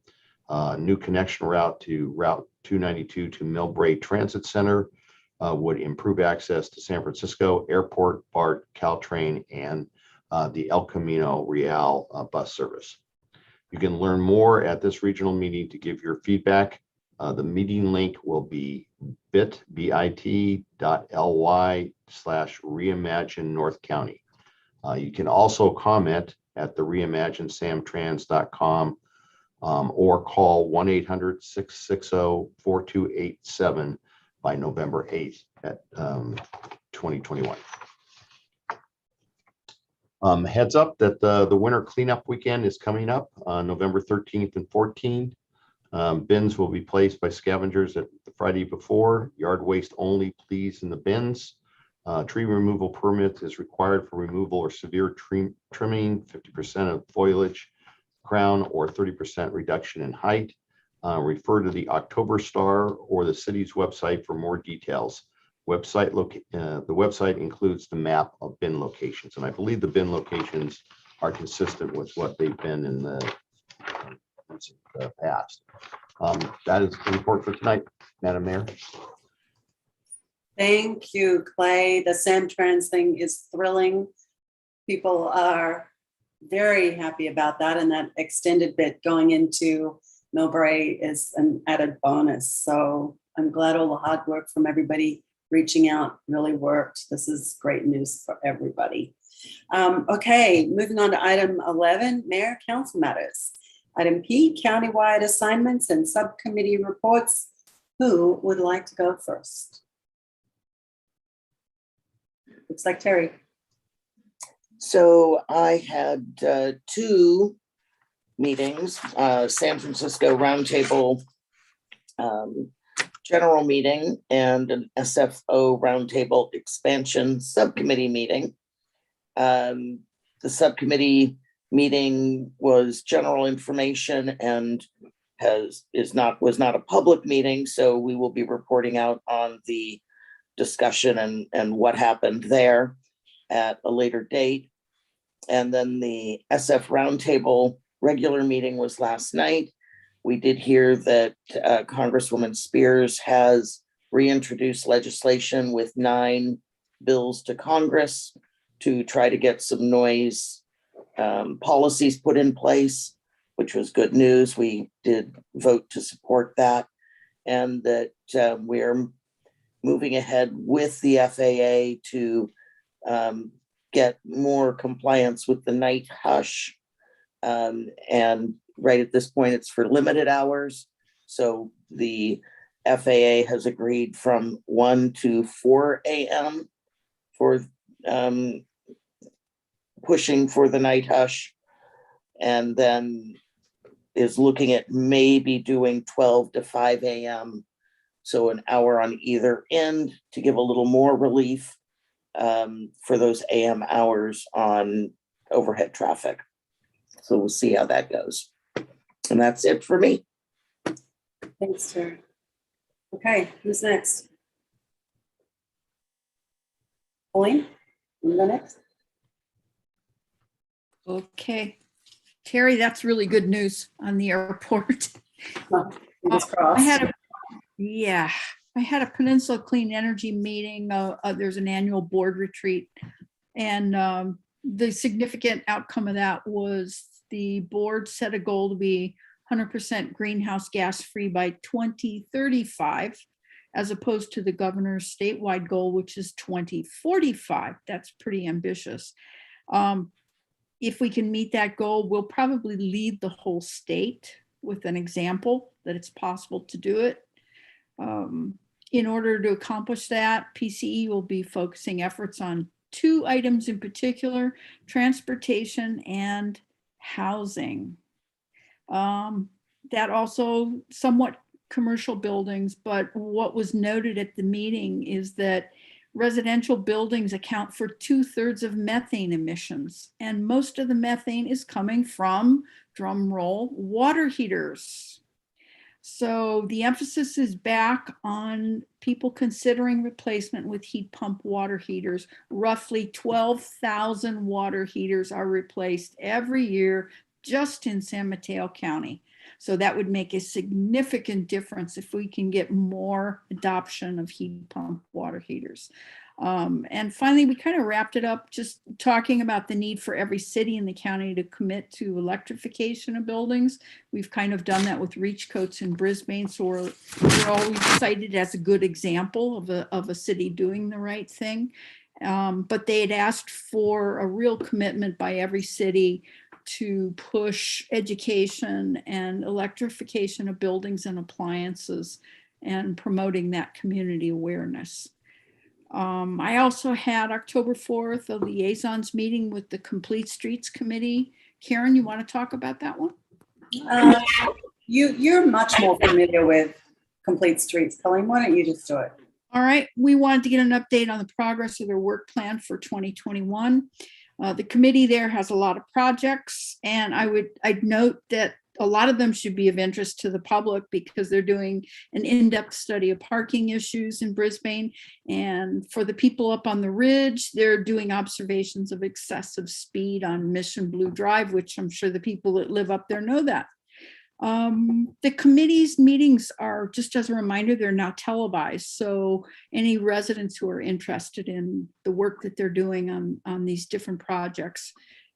New connection route to Route 292 to Millbrae Transit Center would improve access to San Francisco Airport, BART, Caltrain, and the El Camino Real bus service. You can learn more at this regional meeting to give your feedback. The meeting link will be bit.ly/reimagine North County. You can also comment at the reimaginesamtrans.com or call 1-800-660-4287 by November 8th at 2021. Heads up that the winter cleanup weekend is coming up on November 13th and 14th. Bins will be placed by scavengers at the Friday before. Yard waste only, please, in the bins. Tree removal permit is required for removal or severe trimming, 50% of foliage, crown, or 30% reduction in height. Refer to the October Star or the city's website for more details. The website includes the map of bin locations, and I believe the bin locations are consistent with what they've been in the past. That is the report for tonight, Madam Mayor. Thank you, Clay. The SamTrans thing is thrilling. People are very happy about that, and that extended bit going into Millbrae is an added bonus. So I'm glad all the hard work from everybody reaching out really worked. This is great news for everybody. Okay, moving on to item 11, Mayor Council Matters. Item P, countywide assignments and subcommittee reports. Who would like to go first? Looks like Terry. So I had 2 meetings, San Francisco Roundtable General Meeting and an SFO Roundtable Expansion Subcommittee meeting. The subcommittee meeting was general information and was not a public meeting, so we will be reporting out on the discussion and what happened there at a later date. And then the SF Roundtable regular meeting was last night. We did hear that Congresswoman Spears has reintroduced legislation with 9 bills to Congress to try to get some noise policies put in place. which was good news. We did vote to support that, and that we're moving ahead with the FAA to get more compliance with the night hush. And right at this point, it's for limited hours. So the FAA has agreed from 1 to 4 a.m. for pushing for the night hush, and then is looking at maybe doing 12 to 5 a.m. So an hour on either end to give a little more relief for those AM hours on overhead traffic. So we'll see how that goes. And that's it for me. Thanks, Terry. Okay, who's next? Pauline, you go next. Okay. Terry, that's really good news on the airport. Fingers crossed. I had a Peninsula Clean Energy meeting. There's an annual board retreat. And the significant outcome of that was the board set a goal to be 100% greenhouse gas free by 2035, as opposed to the governor's statewide goal, which is 2045. That's pretty ambitious. If we can meet that goal, we'll probably lead the whole state with an example that it's possible to do it. In order to accomplish that, PCE will be focusing efforts on 2 items in particular: transportation and housing. That also somewhat commercial buildings, but what was noted at the meeting is that residential buildings account for 2/3 of methane emissions, and most of the methane is coming from, drum roll, water heaters. So the emphasis is back on people considering replacement with heat pump water heaters. Roughly 12,000 water heaters are replaced every year just in San Mateo County. So that would make a significant difference if we can get more adoption of heat pump water heaters. And finally, we kind of wrapped it up just talking about the need for every city in the county to commit to electrification of buildings. We've kind of done that with reach coats in Brisbane. So we're always cited as a good example of a city doing the right thing. But they had asked for a real commitment by every city to push education and electrification of buildings and appliances and promoting that community awareness. I also had October 4th a liaisons meeting with the Complete Streets Committee. Karen, you want to talk about that one? You're much more familiar with Complete Streets, Colleen. Why don't you just do it? All right. We wanted to get an update on the progress of their work plan for 2021. The committee there has a lot of projects, and I'd note that a lot of them should be of interest to the public because they're doing an in-depth study of parking issues in Brisbane. And for the people up on the ridge, they're doing observations of excessive speed on Mission Blue Drive, which I'm sure the people that live up there know that. The committee's meetings are, just as a reminder, they're now televised. So any residents who are interested in the work that they're doing on these different projects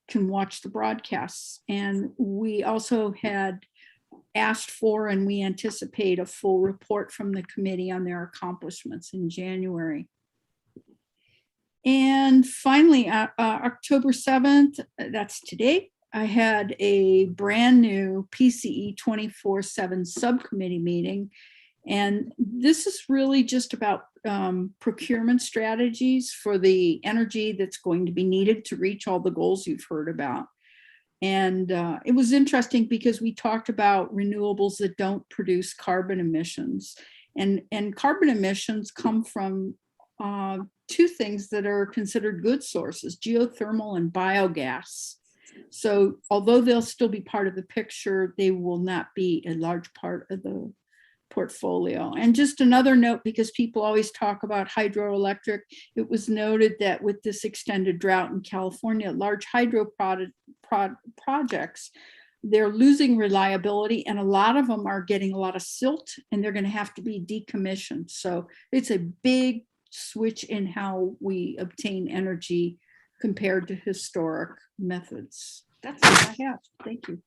can watch the broadcasts. And we also had asked for, and we anticipate a full report from the committee on their accomplishments in January. And finally, October 7th, that's today, I had a brand new PCE 24/7 subcommittee meeting. And this is really just about procurement strategies for the energy that's going to be needed to reach all the goals you've heard about. And it was interesting because we talked about renewables that don't produce carbon emissions. And carbon emissions come from 2 things that are considered good sources: geothermal and biogas. So although they'll still be part of the picture, they will not be a large part of the portfolio. And just another note, because people always talk about hydroelectric, it was noted that with this extended drought in California, large hydro projects, they're losing reliability, and a lot of them are getting a lot of silt, and they're going to have to be decommissioned. So it's a big switch in how we obtain energy compared to historic methods. That's what I have. Thank you.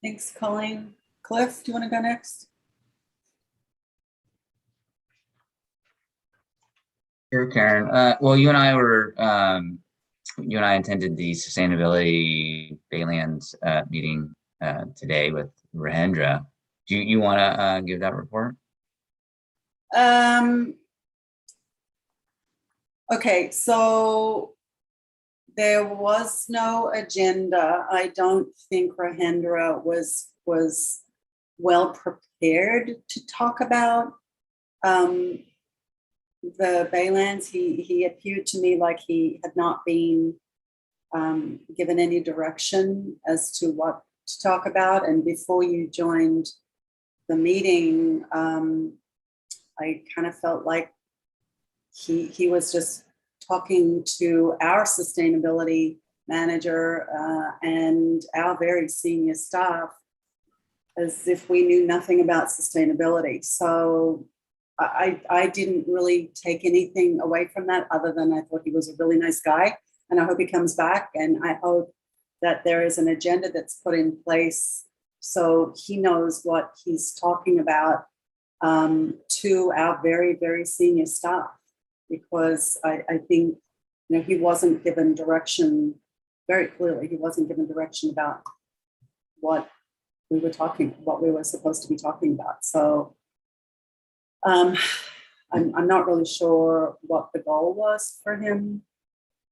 Thanks, Colleen. Cliff, do you want to go next? Sure, Karen. Well, you and I attended the Sustainability Baylands meeting today with Rahendra. Do you want to give that report? Okay, so there was no agenda. I don't think Rahendra was well prepared to talk about the Baylands. He appeared to me like he had not been given any direction as to what to talk about. And before you joined the meeting, I kind of felt like he was just talking to our sustainability manager and our very senior staff as if we knew nothing about sustainability. So I didn't really take anything away from that other than I thought he was a really nice guy, and I hope he comes back, and I hope that there is an agenda that's put in place so he knows what he's talking about to our very, very senior staff, because I think, you know, he wasn't given direction very clearly. He wasn't given direction about what we were supposed to be talking about. So I'm not really sure what the goal was for him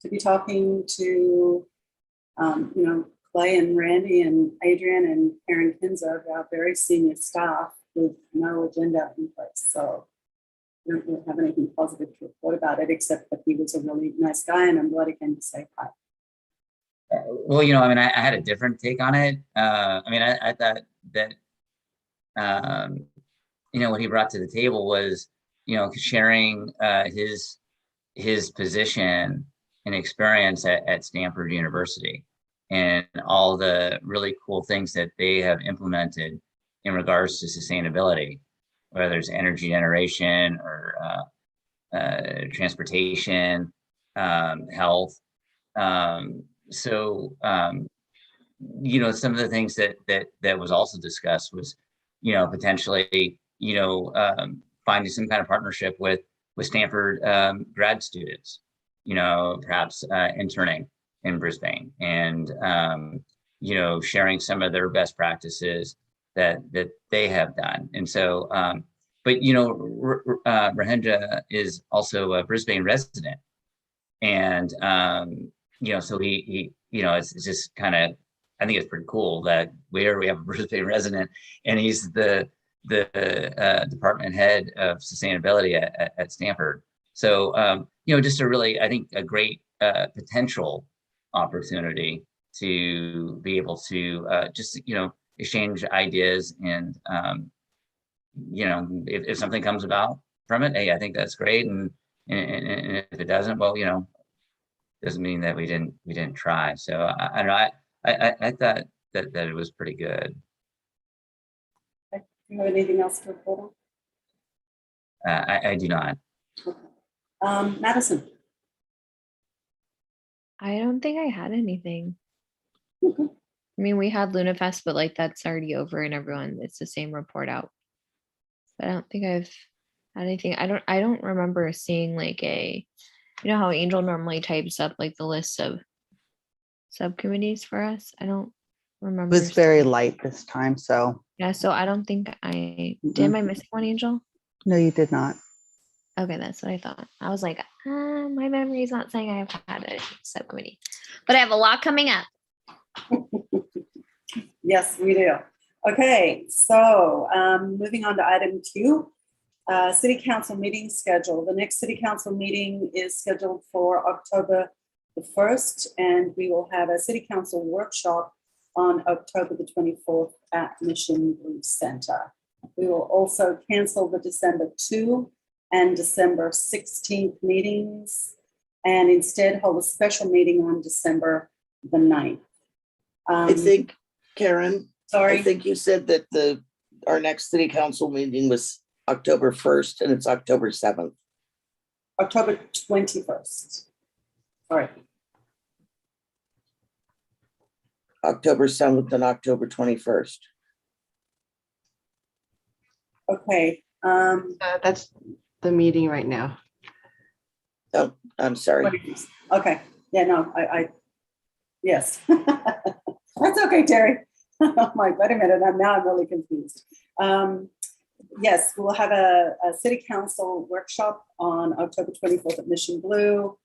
to be talking to, you know, Clay and Randy and Adrian and Karen Kinzer, our very senior staff, with no agenda in place. So I don't really have anything positive to report about it, except that he was a really nice guy, and I'm glad he came to say hi. Well, you know, I mean, I had a different take on it. I mean, I thought that, you know, what he brought to the table was, you know, sharing his position and experience at Stanford University and all the really cool things that they have implemented in regards to sustainability, whether it's energy generation or transportation, health. So, you know, some of the things that was also discussed was, you know, potentially, you know, finding some kind of partnership with Stanford grad students, you know, perhaps interning in Brisbane, and you know, sharing some of their best practices that they have done. And so, but you know, Rahendra is also a Brisbane resident, and you know, so he you know, it's just kind of, I think it's pretty cool that we have a Brisbane resident, and he's the department head of sustainability at Stanford. So you know, just a really, I think, a great potential opportunity to be able to just, you know, exchange ideas, and you know, if something comes about from it, hey, I think that's great, and if it doesn't, well, you know, doesn't mean that we didn't try. So I don't know, I thought that it was pretty good. Do you have anything else to report on? I do not. Okay. Madison. I don't think I had anything. I mean, we had LunaFest, but like that's already over, and everyone, it's the same report out. But I don't think I've had anything. I don't remember seeing like a, you know how Angel normally types up like the list of subcommittees for us. I don't remember. It was very light this time, so. Yeah, so I don't think am I missing one, Angel? No, you did not. Okay, that's what I thought. I was like, my memory is not saying I've had a subcommittee, but I have a lot coming up. Yes, we do. Okay, so moving on to item 2, City Council meeting schedule. The next City Council meeting is scheduled for October the 1st, and we will have a City Council workshop on October the 24th at Mission Blue Center. We will also cancel the December 2 and December 16th meetings, and instead hold a special meeting on December the 9th. I think, Karen, sorry, I think you said that our next City Council meeting was October 1st, and it's October 7th. October 21st. Sorry. October 7th and October 21st. Okay. That's the meeting right now. Oh, I'm sorry. Okay. Yeah, no, yes. That's okay, Terry. I'm like, wait a minute, now I'm really confused. Yes, we'll have a city council workshop on October 24th at Mission Blue.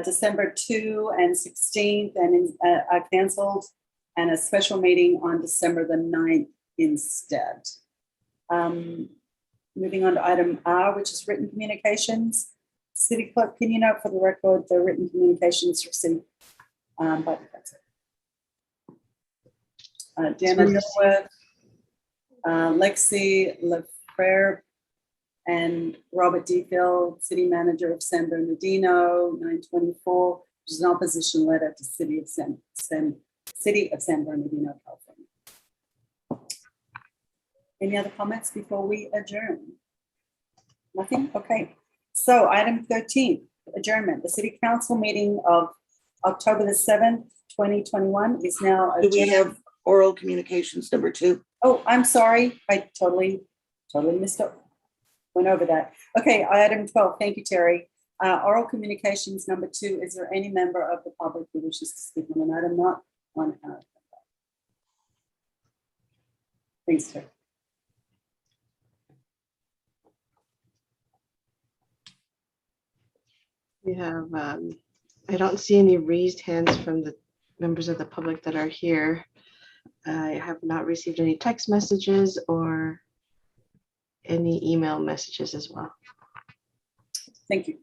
December 2 and 16th are canceled, and a special meeting on December the 9th instead. Moving on to item R, which is written communications. City clerk, can you note for the record the written communications received? But that's it. Jana Dilworth, Lexi Lefrere, and Robert Defield, City Manager of San Bernardino, 924, which is an opposition letter to City of San Bernardino, California. Any other comments before we adjourn? Nothing? Okay. So item 13, adjournment. The City Council meeting of October the 7th, 2021 is now adjourned. Do we have oral communications number 2? Oh, I'm sorry. I totally missed it. Went over that. Okay, item 12. Thank you, Terry. Oral communications number 2. Is there any member of the public who wishes to speak on an item not on our? Thanks, Terry. We have, I don't see any raised hands from the members of the public that are here. I have not received any text messages or any email messages as well. Thank you.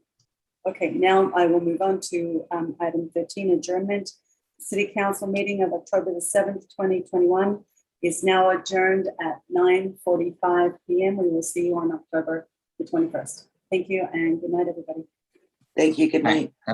Okay, now I will move on to item 13, adjournment. City Council meeting of October the 7th, 2021 is now adjourned at 9:45 p.m. We will see you on October the 21st. Thank you and good night, everybody. Thank you. Good night.